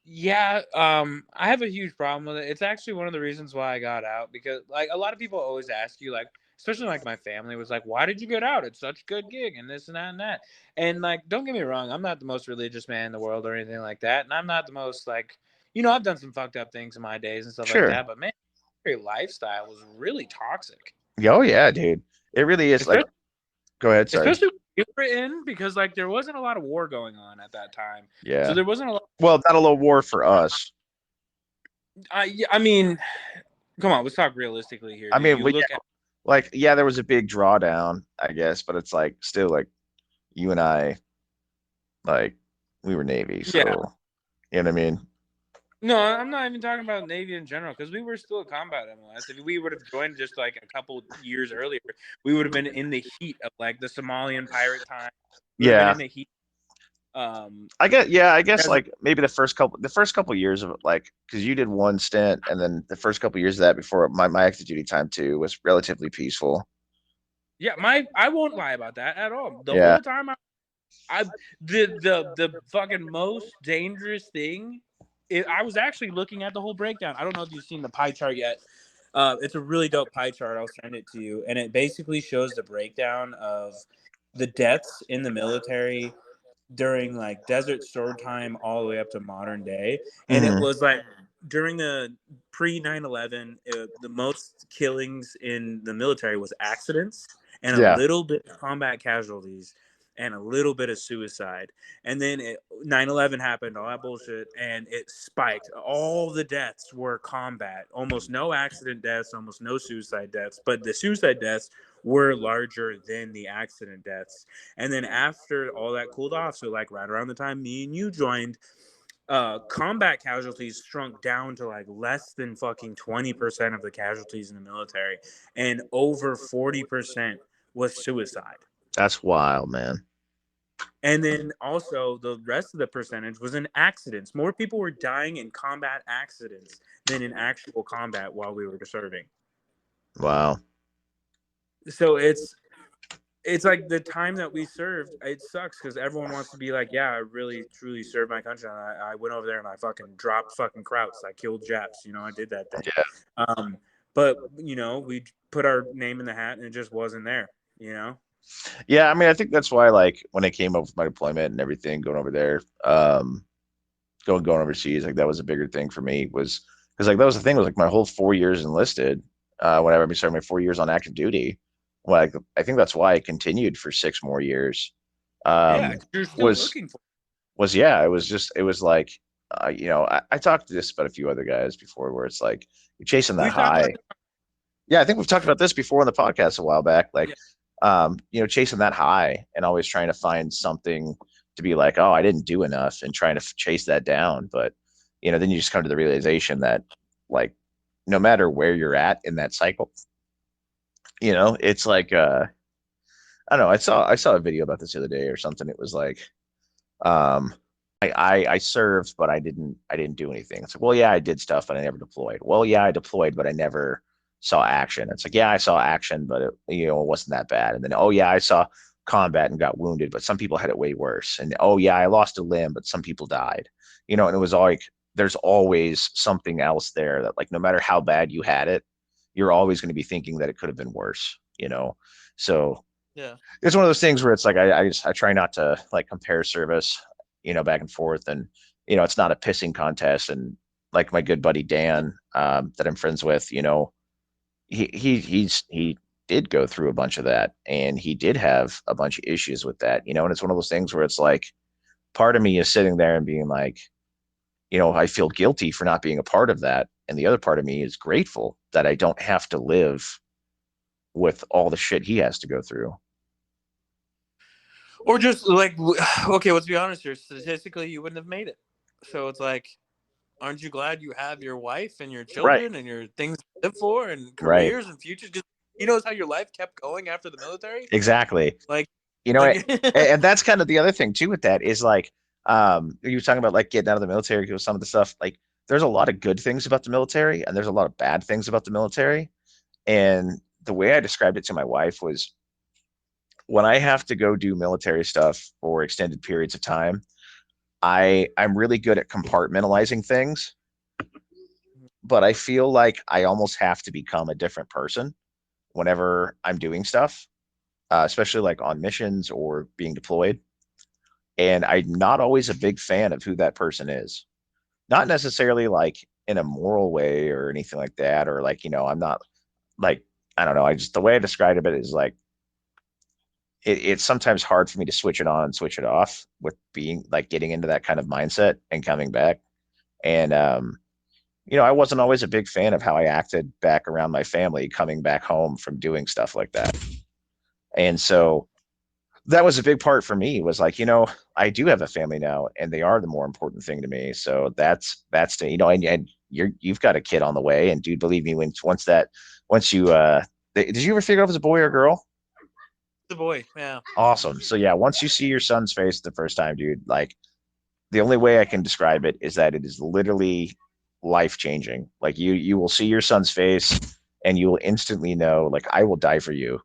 Yeah, I have a huge problem with it. It's actually one of the reasons why I got out, because like a lot of people always ask you, like, especially like my family was like, why did you get out? It's such a good gig and this and that and that. And like, don't get me wrong, I'm not the most religious man in the world or anything like that. And I'm not the most like, I've done some fucked up things in my days and stuff like Sure. that, but man, your lifestyle was really toxic. Oh yeah, dude. It really is like Especially go ahead, sorry. especially when you were in, because like there wasn't a lot of war going on at that time. So Yeah. there wasn't a lot. Well, not a little war for us. I mean, come on, let's talk realistically here, I dude. mean, You look at like yeah, there was a big drawdown, I guess, but it's like still like you and I, like we were Navy, so yeah. you know what I mean? No, I'm not even talking about Navy in general, because we were still a combat MLS. If we would have joined just like a couple years earlier, we would have been in the heat of like the Somalian pirate time. We would have been Yeah. in the heat. Um, I guess as a, like maybe the first couple years of it, like because you did one stint and then the first couple years of that before my active duty time too was relatively peaceful. yeah, I won't lie about that at all. The Yeah. whole time I the fucking most dangerous thing I was actually looking at the whole breakdown. I don't know if you've seen the pie chart yet. It's a really dope pie chart. I'll send it to you, and it basically shows the breakdown of the deaths in the military during like Desert Storm time all the way up to modern day. And it Hmm. was like during the pre 9/11, the most killings in the military was accidents and a Yeah, little bit of combat casualties and a little bit of suicide. And then 9/11 happened, all that bullshit, and it spiked. All the deaths were combat, almost no accident deaths, almost no suicide deaths, but the suicide deaths were larger than the accident deaths. And then after all that cooled off, so like right around the time me and you joined, combat casualties shrunk down to like less than fucking 20% of the casualties in the military, and over 40% was suicide. that's wild, man. And then also the rest of the percentage was in accidents. More people were dying in combat accidents than in actual combat while we were serving. Wow. So it's like the time that we served, it sucks because everyone wants to be like, yeah, I really truly served my country. And I went over there and I fucking dropped fucking krauts. I killed Japs. You know, I did that thing. Yeah. But you know, we put our name in the hat and it just wasn't there. You know. Yeah, I mean, I think that's why, like, when I came up with my deployment and everything, going over there, going overseas, like that was a bigger thing for me was because like that was the thing was like my whole 4 years enlisted, whenever I started my 4 years on active duty. Like I think that's why I continued for 6 more years. Yeah, Um, 'cause you're still was looking for. was yeah, it was like I talked to this about a few other guys before where it's like you're chasing that We've talked about high. Yeah, I think we've talked about this before on the podcast a while back. Like, yeah. chasing that high and always trying to find something to be like, oh, I didn't do enough, and trying to chase that down. But then you just come to the realization that, like, no matter where you're at in that cycle, it's like, I don't know. I saw a video about this the other day or something. It was like, um, I served, but I didn't do anything. It's like, well, yeah, I did stuff, but I never deployed. Well, yeah, I deployed, but I never saw action. It's like, yeah, I saw action, but it wasn't that bad. And then, oh yeah, I saw combat and got wounded, but some people had it way worse. And oh yeah, I lost a limb, but some people died. And it was like there's always something else there that, like, no matter how bad you had it, you're always going to be thinking that it could have been worse. So Yeah. it's one of those things where it's like I try not to like compare service, back and forth, and it's not a pissing contest. And like my good buddy Dan, that I'm friends with, he did go through a bunch of that, and he did have a bunch of issues with that, and it's one of those things where it's like part of me is sitting there and being like, I feel guilty for not being a part of that, and the other part of me is grateful that I don't have to live with all the shit he has to go through. Or just like, okay, let's be honest here. Statistically, you wouldn't have made it. So it's like, aren't you glad you have your wife and your Right. children and your things to live for and Right. careers and futures? Just, you know how your life kept going after the military? Exactly. Like, And that's kind of the other thing too with that is like, you were talking about like getting out of the military with some of the stuff. Like, there's a lot of good things about the military, and there's a lot of bad things about the military. And the way I described it to my wife was, when I have to go do military stuff for extended periods of time, I'm really good at compartmentalizing things, but I feel like I almost have to become a different person whenever I'm doing stuff, especially like on missions or being deployed. And I'm not always a big fan of who that person is. Not necessarily like in a moral way or anything like that, or like, I'm not like, I don't know. The way I described it is like, it's sometimes hard for me to switch it on and switch it off with being like getting into that kind of mindset and coming back. And, I wasn't always a big fan of how I acted back around my family coming back home from doing stuff like that. And so that was a big part for me, was like, I do have a family now, and they are the more important thing to me. So that's the, and you've got a kid on the way. And dude, believe me, once you, did you ever figure out if it was a boy or a girl? the boy, yeah. Awesome. So yeah, once you see your son's face the first time, dude, like, the only way I can describe it is that it is literally life changing. Like, you will see your son's face and you will instantly know, like, I will die for you.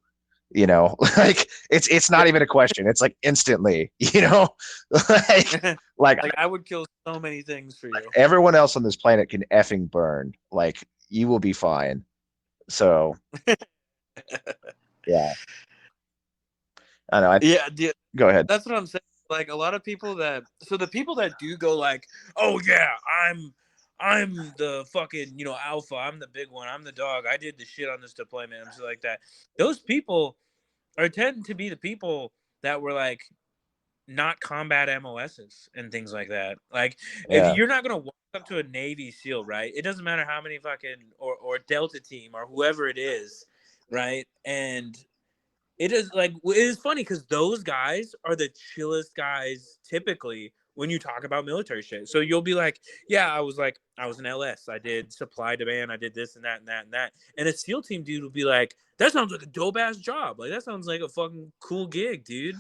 You know, like it's not even a question. It's like instantly, you know, like Yeah. like Like I would kill so many things for you. everyone else on this planet can effing burn. Like you will be fine. So yeah, I know. Yeah, Go ahead. that's what I'm saying. Like a lot of people that, so the people that do go like, oh yeah, I'm the fucking, you know, alpha, I'm the big one, I'm the dog, I did the shit on this deployment, and shit like that. Those people are tending to be the people that were like not combat MOSs and things like that. Like if Yeah, you're not gonna walk up to a Navy SEAL, right? It doesn't matter how many fucking or Delta team or whoever it is, right? And it is like it is funny because those guys are the chillest guys typically when you talk about military shit. So you'll be like, yeah, I was an LS, I did supply demand, I did this and that and that and that. And a SEAL team dude will be like, that sounds like a dope ass job. Like that sounds like a fucking cool gig, dude.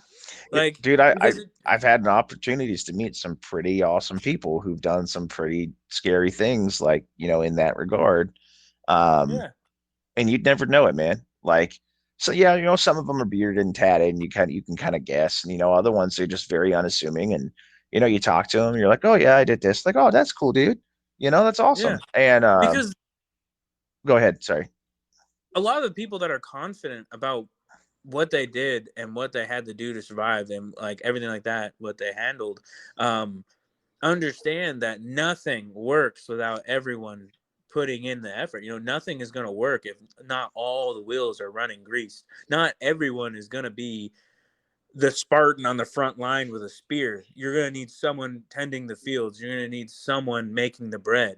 Like dude, because it, I've had opportunities to meet some pretty awesome people who've done some pretty scary things, like you know, in that regard. Um, yeah, and you'd never know it, man. Like, so yeah, you know, some of them are bearded and tatted, and you can kind of guess, and you know, other ones are just very unassuming, and you know, you talk to them, you're like, oh yeah, I did this, like, oh, that's cool, dude. You know, that's yeah. awesome. And Because go ahead, sorry. a lot of the people that are confident about what they did and what they had to do to survive and like everything like that, what they handled, um, understand that nothing works without everyone putting in the effort. You know, nothing is going to work if not all the wheels are running greased. Not everyone is going to be the Spartan on the front line with a spear. You're going to need someone tending the fields. You're going to need someone making the bread.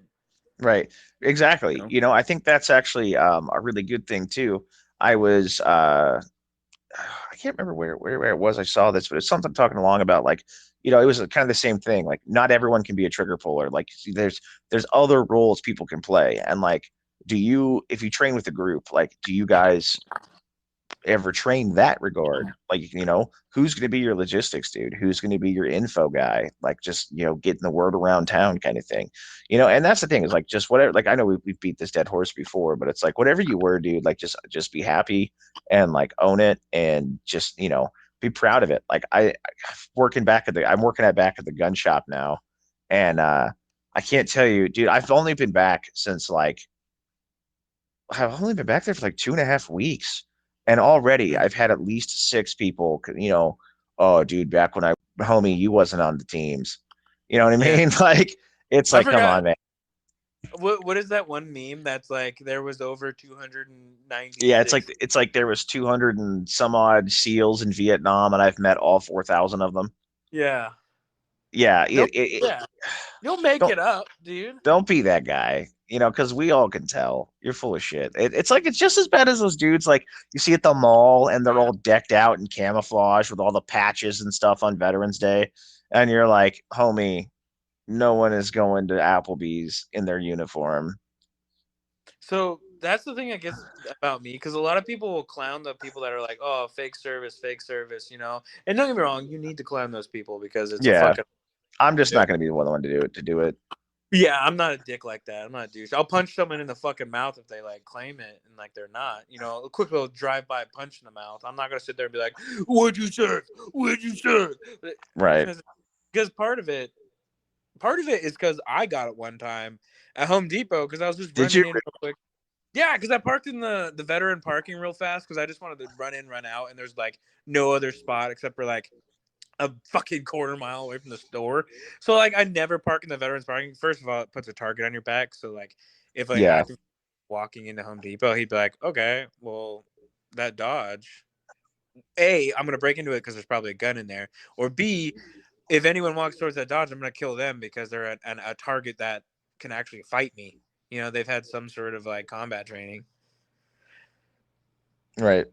Right. You Exactly. know? You know, I think that's actually a really good thing too. I was I can't remember where it was I saw this, but it's something talking along about like, you know, it was kind of the same thing. Like, not everyone can be a trigger puller. Like, there's other roles people can play, and like, do you if you train with a group, like, do you guys ever train that regard? Like, you know, who's going to be your logistics dude? Who's going to be your info guy? Like, just, you know, getting the word around town kind of thing. You know, and that's the thing is like, just whatever, like, I know we've beat this dead horse before, but it's like, whatever you were, dude, like, just be happy and like own it and just, you know, be proud of it. Like, I'm working at back at the gun shop now. And, I can't tell you, dude, I've only been back there for like 2.5 weeks, and already I've had at least six people, you know, oh, dude, back when I homie, you wasn't on the teams. You know what I Yeah. mean? Like, it's I like, come forgot. on, man. What is that one meme that's like there was over Yeah, 296? it's like there was 200 and some odd SEALs in Vietnam, and I've met all 4,000 of them. Yeah. Yeah, They'll yeah. You'll make don't it up, dude. don't be that guy. You know, because we all can tell you're full of shit. It's like it's just as bad as those dudes like you see at the mall, and they're all decked out in camouflage with all the patches and stuff on Veterans Day, and you're like, homie, no one is going to Applebee's in their uniform. So that's the thing I guess about me, because a lot of people will clown the people that are like, "Oh, fake service," you know. And don't get me wrong, you need to clown those people because it's a Yeah, fucking I'm to just do. not going to be the one to do it. To do it. Yeah, I'm not a dick like that. I'm not a douche. I'll punch someone in the fucking mouth if they like claim it and like they're not. You know, a quick little drive-by punch in the mouth. I'm not gonna sit there and be like, "What'd you serve? What'd you serve?" Right? Because part of it is because I got it one time at Home Depot because I was just Did running you? in real quick. Yeah, because I parked in the veteran parking real fast because I just wanted to run in, run out, and there's like no other spot except for like a fucking quarter mile away from the store. So like I never park in the veterans parking. First of all, it puts a target on your back. So like if like Yeah. active walking into Home Depot, he'd be like, okay, well that Dodge. A, I'm gonna break into it because there's probably a gun in there. Or B, if anyone walks towards that Dodge, I'm gonna kill them because they're a target that can actually fight me. You know, they've had some sort of like combat training. Right.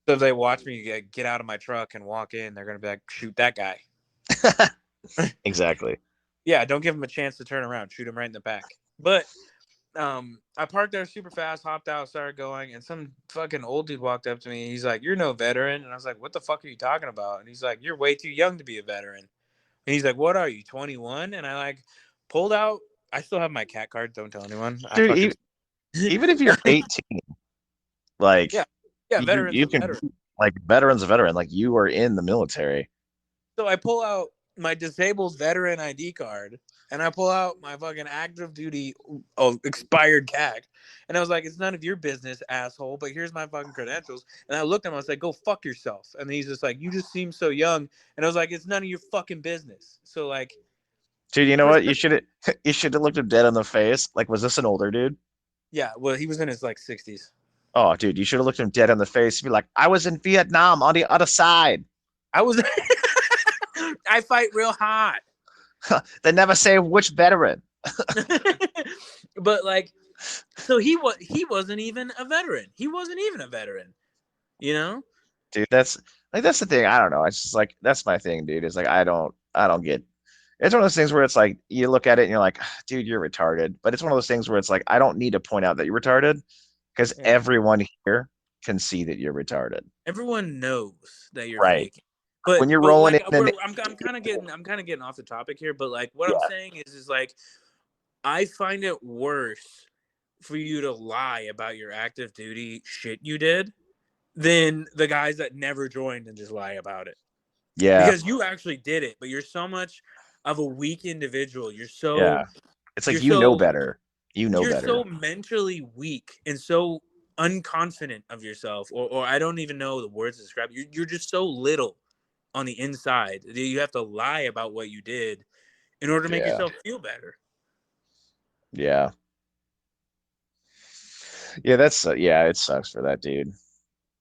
So if they watch me get out of my truck and walk in, they're gonna be like, shoot that guy. Exactly. Yeah, don't give him a chance to turn around. Shoot him right in the back. But I parked there super fast, hopped out, started going, and some fucking old dude walked up to me. He's like, "You're no veteran," and I was like, "What the fuck are you talking about?" And he's like, "You're way too young to be a veteran." And he's like, "What are you, 21?" And I like pulled out. I still have my cat card. Don't tell anyone. I Dude, fucking even if you're 18, like yeah, yeah. you Veteran's you a can veteran. Like veteran's a veteran. Like you are in the military. So I pull out my disabled veteran ID card and I pull out my fucking active duty expired CAC. And I was like, it's none of your business, asshole, but here's my fucking credentials. And I looked at him, I was like, go fuck yourself. And he's just like, you just seem so young. And I was like, it's none of your fucking business. So like, Dude, you know for what? You should have looked him dead in the face. Like, was this an older dude? yeah, well, he was in his like 60s. Oh, dude, you should have looked him dead in the face and be like, I was in Vietnam on the other side. I was I fight real hot. They never say which veteran. But like, so he wasn't even a veteran. He wasn't even a veteran, you know? Dude, that's the thing. I don't know. It's just like that's my thing, dude. It's like I don't get it's one of those things where it's like you look at it and you're like, dude, you're retarded. But it's one of those things where it's like I don't need to point out that you're retarded because Yeah. everyone here can see that you're retarded. Everyone knows that you're Right. faking. But When you're but rolling like in and I'm kind of getting off the topic here. But like what yeah, I'm saying is like I find it worse for you to lie about your active duty shit you did than the guys that never joined and just lie about it. yeah, Because you actually did it, but you're so much of a weak individual. yeah. It's like You're you know so better. You know you're better. so mentally weak and so unconfident of yourself, or I don't even know the words to describe. You're just so little on the inside that you have to lie about what you did in order to make Yeah. yourself feel better. Yeah. Yeah, that's yeah, it sucks for that dude.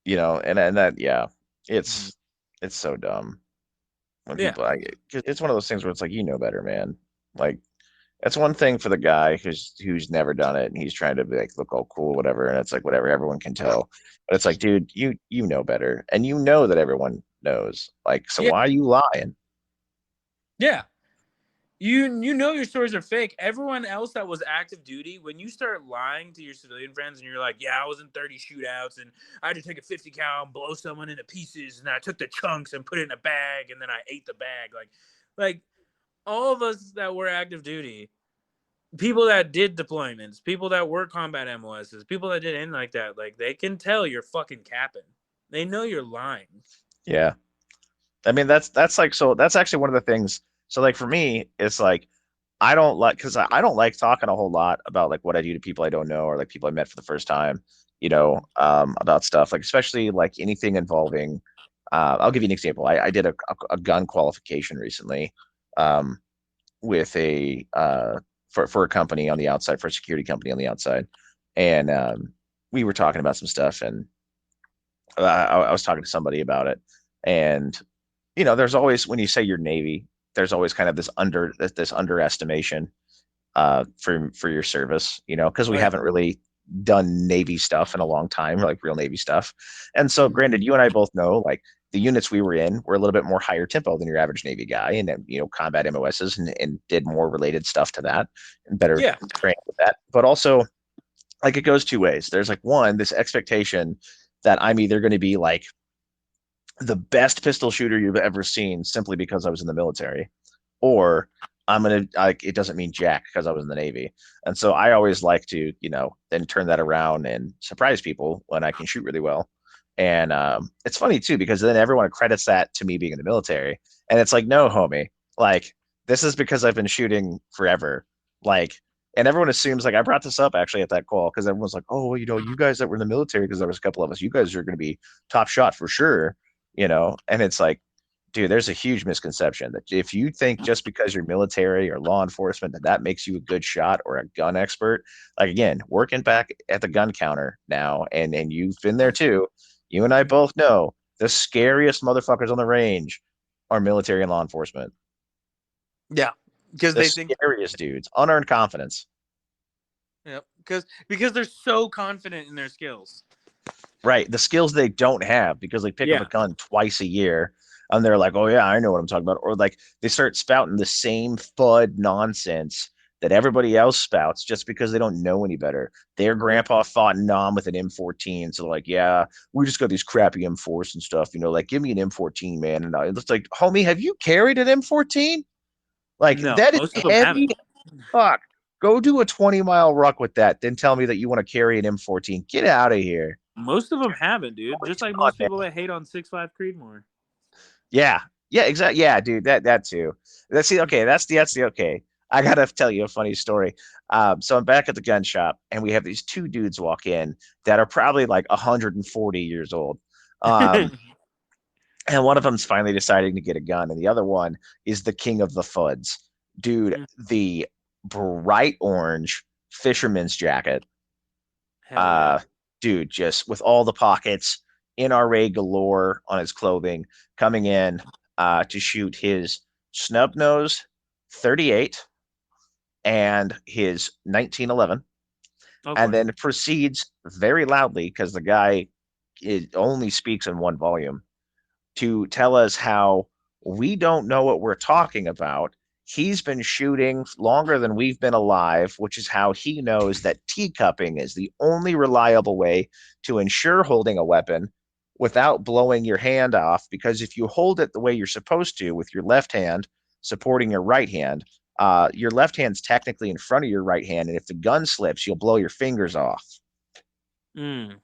You know, and that yeah, Mhm. it's it's so dumb when Yeah, people like it's one of those things where it's like you know better, man. Like that's one thing for the guy who's never done it and he's trying to be like look all cool, whatever, and it's like whatever, everyone can tell. But it's like, dude, you know better. And you know that everyone knows. Like, so yeah, why are you lying? yeah. You know your stories are fake. Everyone else that was active duty, when you start lying to your civilian friends and you're like, yeah, I was in 30 shootouts and I had to take a 50 cal and blow someone into pieces and I took the chunks and put it in a bag and then I ate the bag. Like all of us that were active duty, people that did deployments, people that were combat MOSs, people that did anything like that, like they can tell you're fucking capping. They know you're lying. Yeah. I mean, that's like so that's actually one of the things. So like for me, it's like I don't like because I don't like talking a whole lot about like what I do to people I don't know or like people I met for the first time, about stuff like especially like anything involving. I'll give you an example. I did a gun qualification recently, um, with a for a company on the outside for a security company on the outside, and we were talking about some stuff and I was talking to somebody about it, and there's always when you say you're Navy, there's always kind of this underestimation for your service, because Oh we yeah. haven't really done Navy stuff in a long time, like real Navy stuff. And so, Mhm. granted, you and I both know, like the units we were in were a little bit more higher tempo than your average Navy guy, and then combat MOSs and did more related stuff to that and better Yeah. training with that. But also, like it goes two ways. There's like one, this expectation that I'm either going to be like the best pistol shooter you've ever seen simply because I was in the military, or I'm gonna like it doesn't mean jack because I was in the Navy. And so I always like to, then turn that around and surprise people when I can shoot really well. And it's funny too because then everyone credits that to me being in the military, and it's like, no, homie, like this is because I've been shooting forever. Like, and everyone assumes like I brought this up actually at that call because everyone's like, oh, well, you guys that were in the military, because there was a couple of us, you guys are going to be top shot for sure, and it's like, dude, there's a huge misconception that if you think just because you're military or law enforcement that makes you a good shot or a gun expert, like again, working back at the gun counter now, and you've been there too, you and I both know the scariest motherfuckers on the range are military and law enforcement. Yeah. Because The they think scariest dudes, unearned confidence. yeah, because they're so confident in their skills. Right. The skills they don't have because they pick up a Yeah. gun twice a year and they're like, oh, yeah, I know what I'm talking about. Or like they start spouting the same FUD nonsense that everybody else spouts just because they don't know any better. Their Yeah. grandpa fought in Nam with an M14. So, like, yeah, we just got these crappy M4s and stuff, like, give me an M14, man. And it's like, homie, have you carried an M14? Like, No, that is most of them heavy. haven't. Fuck. Go do a 20-mile ruck with that. Then tell me that you want to carry an M14. Get out of here. Most of them haven't, dude. Just like most people that hate on 6'5" Creedmoor. Yeah, yeah, exactly. Yeah, dude, that too. That's the okay. That's the okay. I gotta tell you a funny story. So I'm back at the gun shop, and we have these two dudes walk in that are probably like 140 years old. Um, and one of them's finally deciding to get a gun, and the other one is the king of the Fudds, dude. The bright orange fisherman's jacket, Hell yeah. uh, dude, just with all the pockets, NRA galore on his clothing, coming in to shoot his snub nose 38 and his 1911, and Okay. then proceeds very loudly because the guy only speaks in one volume to tell us how we don't know what we're talking about. He's been shooting longer than we've been alive, which is how he knows that teacupping is the only reliable way to ensure holding a weapon without blowing your hand off. Because if you hold it the way you're supposed to with your left hand supporting your left hand's technically in front of your right hand. And if the gun slips, you'll blow your fingers off. Mm.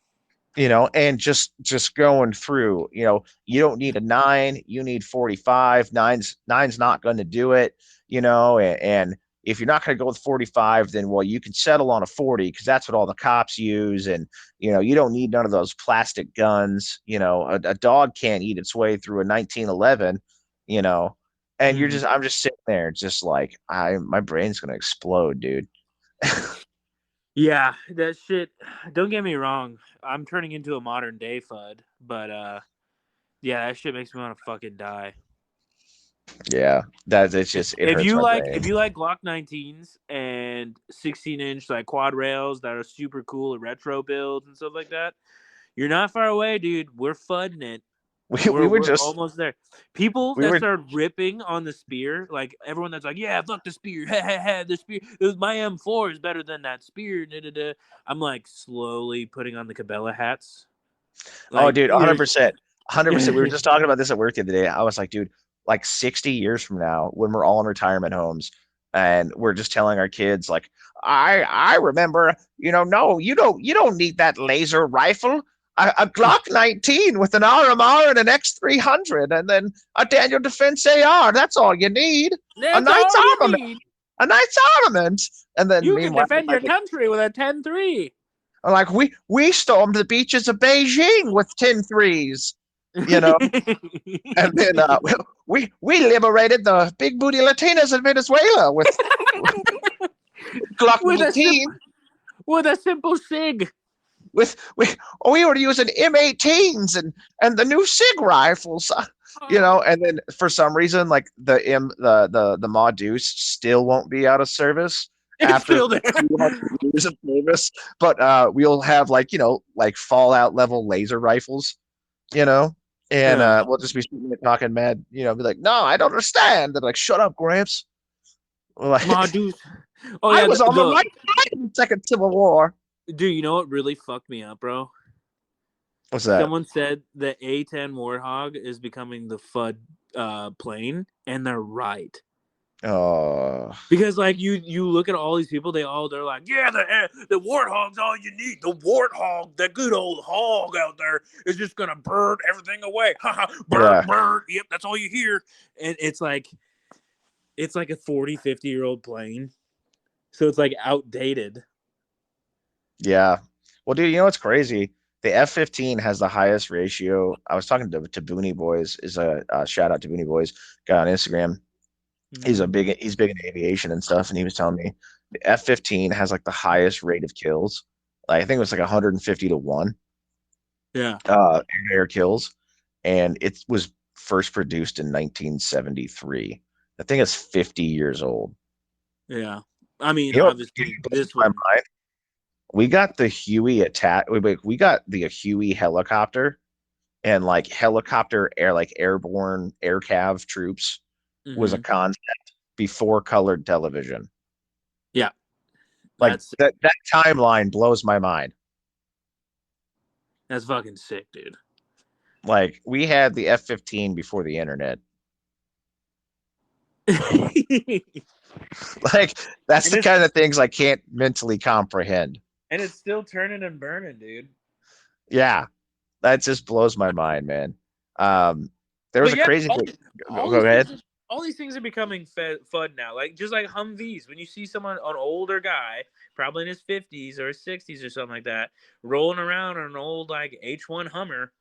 And just going through, you don't need a 9, you need 45. Nine's not going to do it. And if you're not going to go with 45, then well, you can settle on a 40 because that's what all the cops use. And you don't need none of those plastic guns. A dog can't eat its way through a 1911. And I'm just sitting there just like my brain's going to explode, dude. Yeah, that shit. Don't get me wrong. I'm turning into a modern day Fudd, but yeah, that shit makes me want to fucking die. Yeah, it If hurts you my like, brain. if you like Glock 19s and 16-inch like quad rails that are super cool, retro builds and stuff like that, you're not far away, dude. We're fudding it. We were We're just almost there. People we that were start ripping on the spear, like everyone that's like, yeah, fuck the spear, the spear. It was my M4 is better than that spear. Da, da, da. I'm like slowly putting on the Cabela hats. Oh, Like dude, you're, 100%. 100%. We were just talking about this at work the other day. I was like, dude, like 60 years from now, when we're all in retirement homes and we're just telling our kids, like, I remember, no, you don't need that laser rifle. A Glock 19 with an RMR and an X300, and then a Daniel Defense AR. That's all you need. A that's knight's all you armament. need. A knight's armament. And then You can meanwhile, defend your country with a 10-3. like we stormed the beaches of Beijing with 10 threes, you know, and then we liberated the big booty Latinas in Venezuela with Glock with a 19. with a simple sig. We were using M18s and the new Sig rifles, and then for some reason, like the Ma Deuce still won't be out of service It's after still there. 200 years of service, but we'll have like Fallout level laser rifles, you know, and Yeah. we'll just be talking mad, be like, no, I don't understand. They're like, shut up, Gramps. We're like, Ma Deuce. Oh I yeah, was on the right side in the Second Civil War. dude, you know what really fucked me up, bro? What's that? Someone said the A10 Warthog is becoming the Fudd plane, and they're right. Oh, Because like you look at all these people, they're like, yeah, the Warthog's all you need. The Warthog, that good old hog out there, is just gonna burn everything away. Burn, yeah. burn. Yep, that's all you hear. And it's like a 40, 50-year-old plane, so it's like outdated. Yeah. Well, dude, you know what's crazy? The F-15 has the highest ratio. I was talking to Booney Boys, is a shout out to Booney Boys guy on Instagram. He's big in aviation and stuff, and he was telling me the F-15 has like the highest rate of kills. Like, I think it was like 150 to 1 Yeah, air kills, and it was first produced in 1973. The thing is 50 years old. yeah. I mean, You know what obviously, blows this my one. mind? We got the Huey attack. We got the Huey helicopter and like helicopter airborne air cav troops was a Mm-hmm. concept before colored television. Yeah, Like that's that timeline blows my mind. fucking sick, dude. Like we had the F-15 before the internet. Like that's And the kind of things I can't mentally comprehend. it's still turning and burning, dude. Yeah, that just blows my mind, man. Um, there was But a yeah, crazy thing. all Go these ahead. things, all these things are becoming fud now. Like just like Humvees, when you see someone, an older guy, probably in his 50s or his 60s or something like that, rolling around on an old like H1 Hummer,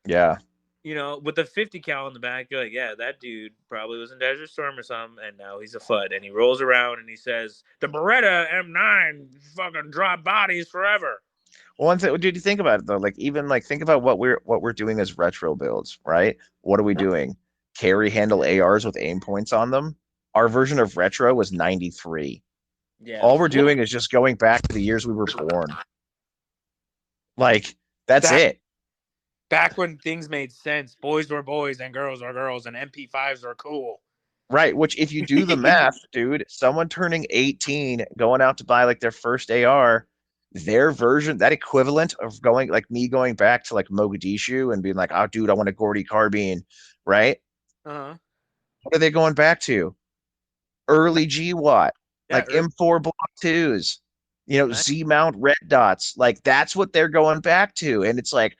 Yeah. you know, with the 50 cal in the back, you're like, yeah, that dude probably was in Desert Storm or something, and now he's a FUD. And he rolls around and he says, the Beretta M9 fucking drop bodies forever. Well, one thing, did you think about it though? Like even like think about what we're doing as retro builds, right? What are we doing? Carry handle ARs with aim points on them. Our version of retro was 93. Yeah. All we're Well, doing is just going back to the years we were born. Like that's back it. back when things made sense, boys were boys and girls were girls, and MP5s were cool. Right, which if you do the math, dude, someone turning 18 going out to buy like their first AR, their version, that equivalent of going like me going back to like Mogadishu and being like, "Oh dude, I want a Gordy carbine." Right? Uh-huh. What are they going back to? Early GWatt, Yeah, like M4 Block 2s, nice. Z mount red dots. Like that's what they're going back to. And it's like,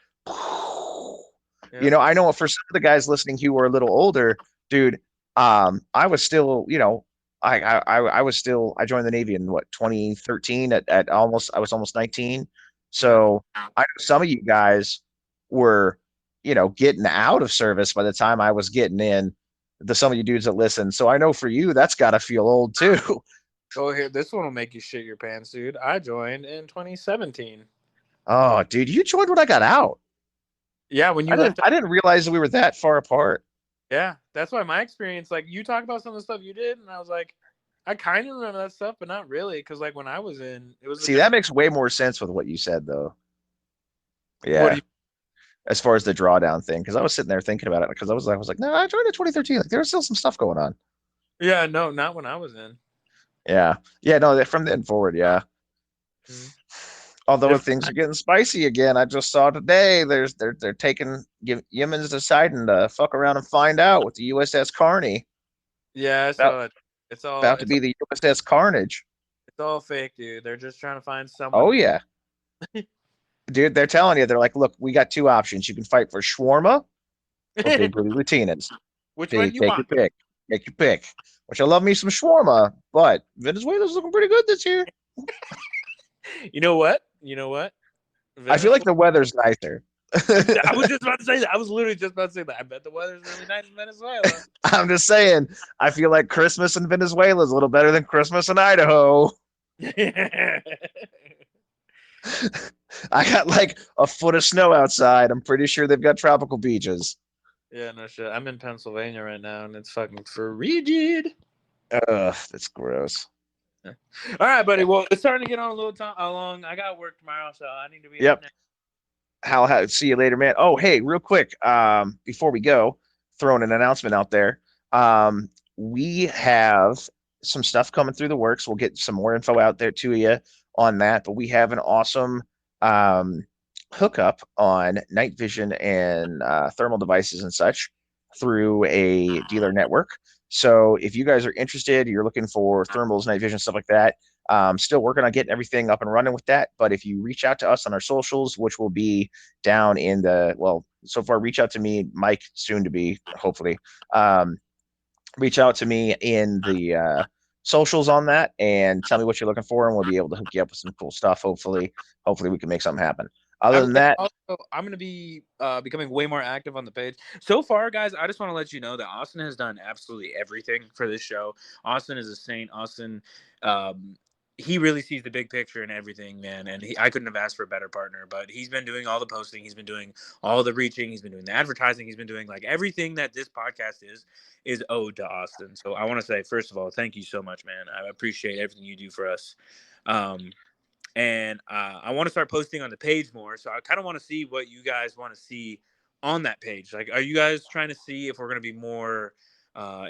Yep. I know for some of the guys listening who are a little older, dude, I was still, I was still, I joined the Navy in what, 2013 at almost, I was almost 19. Yeah. So I know some of you guys were, getting out of service by the time I was getting in, some of you dudes that listen. So I know for you, that's got to feel old too. Oh, here, this one will make you shit your pants, dude. I joined in 2017. Oh, dude, you joined when I got out. Yeah, when I you didn't, left. I didn't realize that we were that far apart. Yeah, that's why my experience, like, you talk about some of the stuff you did, and I was like, I kind of remember that stuff, but not really, because, like, when I was in, it was a See, that different. makes way more sense with what you said, though. What do Yeah. you. As far as the drawdown thing, because I was sitting there thinking about it because I was like, no, I joined in 2013. Like there's still some stuff going on. Yeah, no, not when I was in. Yeah, yeah, no, from then forward, yeah. Mm-hmm. Although Different. things are getting spicy again, I just saw today they're taking Yemen's deciding to fuck around and find out with the USS Carney Yeah, about so it's all, about to it's be the USS Carnage. it's all fake, dude. They're just trying to find someone Oh to kill. yeah, dude, they're telling you they're like, look, we got two options. You can fight for shawarma or big booty Latinas. Which one Take you take your want? pick. Take your pick. Which I love me some shawarma, but Venezuela's looking pretty good this year. You know what? You know what? I feel like Venezuela. the weather's nicer. I was just about to say that. I was literally just about to say that. I bet the weather's really nice in Venezuela. I'm just saying, I feel like Christmas in Venezuela is a little better than Christmas in Idaho. Yeah, I got like a foot of snow outside. I'm pretty sure they've got tropical beaches. no shit. I'm in Pennsylvania right now, and it's fucking frigid. Ugh, that's gross. All right, buddy. Well, it's starting to get on a little time along. I got work tomorrow, so I need to be heading Yep. there. Hal, see you later, man. Oh, hey, real quick, before we go, throwing an announcement out there. We have some stuff coming through the works. We'll get some more info out there to you on that. But we have an awesome hookup on night vision and thermal devices and such through a dealer network. So if you guys are interested, you're looking for thermals, night vision, stuff like that. Still working on getting everything up and running with that. But if you reach out to us on our socials, which will be down in so far, reach out to me, Mike, soon to be, hopefully. Reach out to me in the socials on that and tell me what you're looking for, and we'll be able to hook you up with some cool stuff. Hopefully, we can make something happen. Other than that, I'm gonna be becoming way more active on the page. So far, guys, I just want to let you know that Austin has done absolutely everything for this show. Austin is a saint. Austin, he really sees the big picture and everything, man. And I couldn't have asked for a better partner. But he's been doing all the posting, he's been doing all the reaching, he's been doing the advertising, he's been doing like everything that this podcast is owed to Austin. So I want to say, first of all, thank you so much, man. I appreciate everything you do for us. And I want to start posting on the page more. So I kind of want to see what you guys want to see on that page. Like, are you guys trying to see if we're going to be more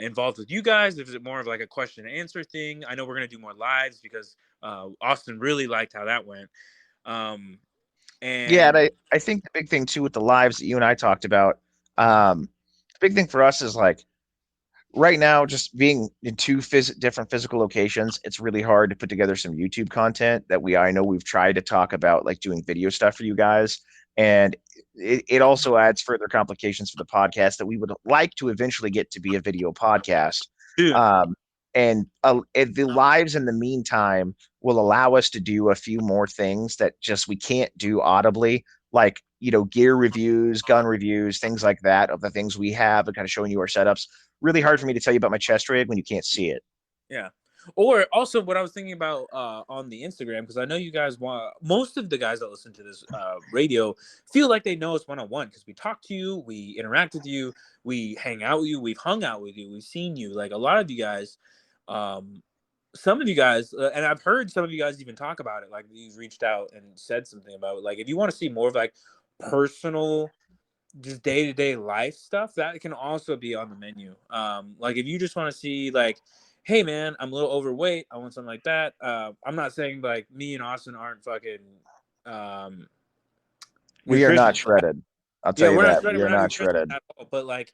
involved with you guys? If it's more of like a question and answer thing? I know we're going to do more lives because Austin really liked how that went. yeah, and And I think the big thing too with the lives that you and I talked about, the big thing for us is like right now, just being in two different physical locations, it's really hard to put together some YouTube content that I know we've tried to talk about, like doing video stuff for you guys. And it also adds further complications for the podcast that we would like to eventually get to be a video podcast. Dude. Um, and the lives in the meantime will allow us to do a few more things that just we can't do audibly, like gear reviews, gun reviews, things like that of the things we have, and kind of showing you our setups. Really hard for me to tell you about my chest rig when you can't see it. Yeah. Or also what I was thinking about on the Instagram, because I know you guys want, most of the guys that listen to this radio feel like they know us one-on-one, because we talk to you, we interact with you, we hang out with you, we've hung out with you, we've seen you. Like a lot of you guys, some of you guys, and I've heard some of you guys even talk about it, like you've reached out and said something about it. Like if you want to see more of like personal, just day-to-day life stuff, that can also be on the menu. Like if you just want to see like, hey man, I'm a little overweight, I want something like that. I'm not saying like me and Austin aren't fucking um We are not nutritious. shredded. I'll Yeah, tell you we're not that. shredded, We we're are not not nutritious shredded. at all, but like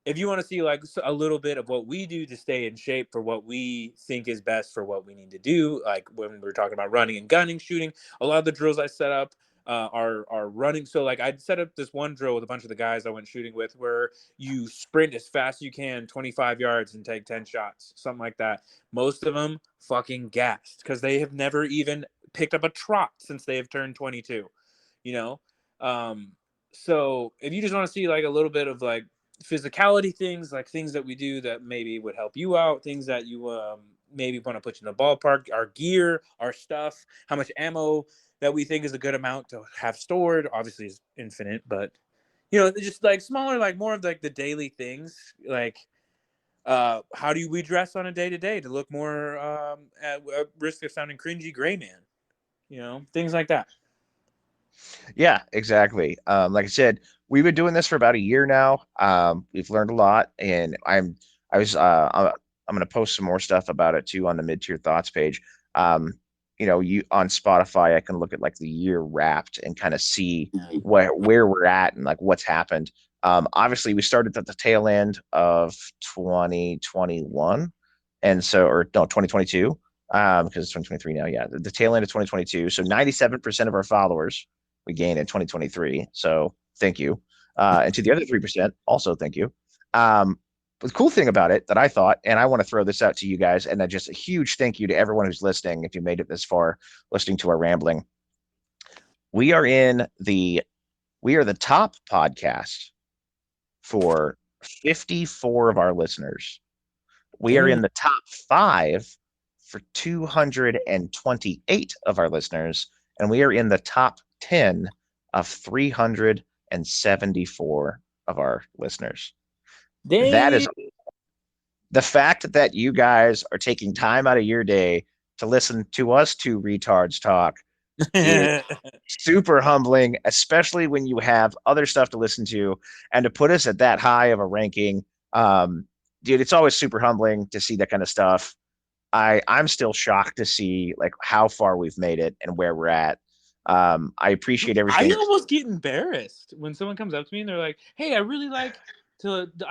if you want to see like a little bit of what we do to stay in shape for what we think is best for what we need to do, like when we're talking about running and gunning, shooting, a lot of the drills I set up are running. So like I set up this one drill with a bunch of the guys I went shooting with, where you sprint as fast as you can 25 yards and take 10 shots, something like that. Most of them fucking gassed because they have never even picked up a trot since they have turned 22, you know. So if you just want to see like a little bit of like physicality things, like things that we do that maybe would help you out, things that you maybe want to put you in the ballpark, our gear, our stuff, how much ammo that we think is a good amount to have stored, obviously is infinite, but just like smaller, like more of like the daily things, like how do we dress on a day to day to look more at risk of sounding cringy gray man, things like that. Yeah, exactly. Like I said, we've been doing this for about a year now. We've learned a lot, and I'm going to post some more stuff about it too on the mid tier thoughts page. You on Spotify, I can look at like the year wrapped and kind of see where we're at and like what's happened. Obviously, we started at the tail end of 2021, and so or no 2022. Because it's 2023 now. Yeah, the tail end of 2022. So 97% of our followers we gained in 2023. So thank you. And to the other 3%, also thank you. But the cool thing about it that I thought, and I want to throw this out to you guys, and then just a huge thank you to everyone who's listening. If you made it this far, listening to our rambling, we are the top podcast for 54 of our listeners. We are Dang. in the top 5 for 228 of our listeners, and we are in the top 10 of 374 of our listeners. That Dang. is the fact that you guys are taking time out of your day to listen to us two retards talk is super humbling, especially when you have other stuff to listen to, and to put us at that high of a ranking. Dude, it's always super humbling to see that kind of stuff. I'm still shocked to see like how far we've made it and where we're at. I appreciate I everything. almost get embarrassed when someone comes up to me and they're like, "Hey, I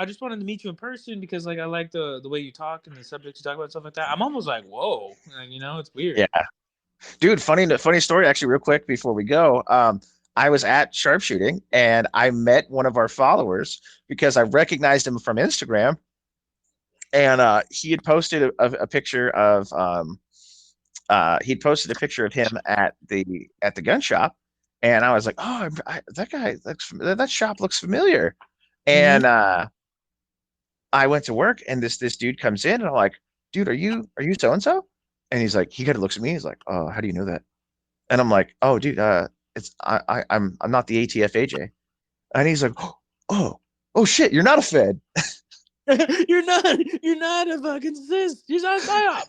just wanted to meet you in person because like I like the way you talk and the subjects you talk about, stuff like that." I'm almost like, "Whoa," like, it's weird. Yeah, dude. Funny story. Actually, real quick before we go, I was at sharpshooting and I met one of our followers because I recognized him from Instagram, and he had posted a picture of he'd posted a picture of him at the gun shop, and I was like, oh, that guy that shop looks familiar, Mm-hmm. and I went to work, and this dude comes in, and I'm like, dude, are you so and so? And he's like, he kind of looks at me, he's like, oh, how do you know that? And I'm like, oh, dude, I'm not the ATF AJ, and he's like, oh, oh shit, you're not a Fed. You're not a fucking cis. You're not a psyop.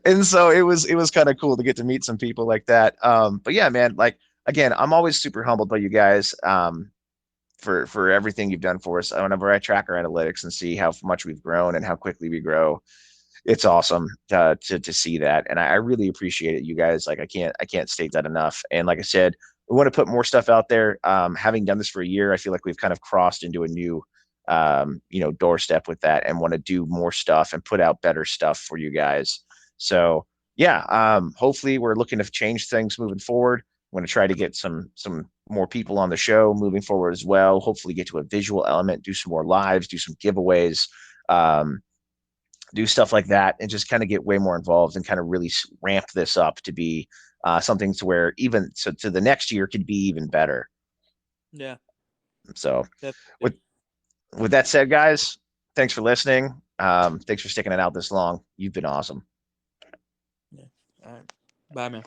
And so it was kind of cool to get to meet some people like that. But yeah, man, like again, I'm always super humbled by you guys for everything you've done for us. Whenever I track our analytics and see how much we've grown and how quickly we grow, it's awesome to see that, and I really appreciate it, you guys. Like I can't state that enough. And like I said, we want to put more stuff out there. Having done this for a year, I feel like we've kind of crossed into a new doorstep with that, and want to do more stuff and put out better stuff for you guys. So yeah, hopefully we're looking to change things moving forward. I'm going to try to get some more people on the show moving forward as well. Hopefully get to a visual element, do some more lives, do some giveaways, do stuff like that, and just kind of get way more involved and kind of really ramp this up to be something to where even so to the next year could be even better. Yeah. So Definitely. with that said, guys, thanks for listening. Thanks for sticking it out this long. You've been awesome. Yeah. All right. Bye, man.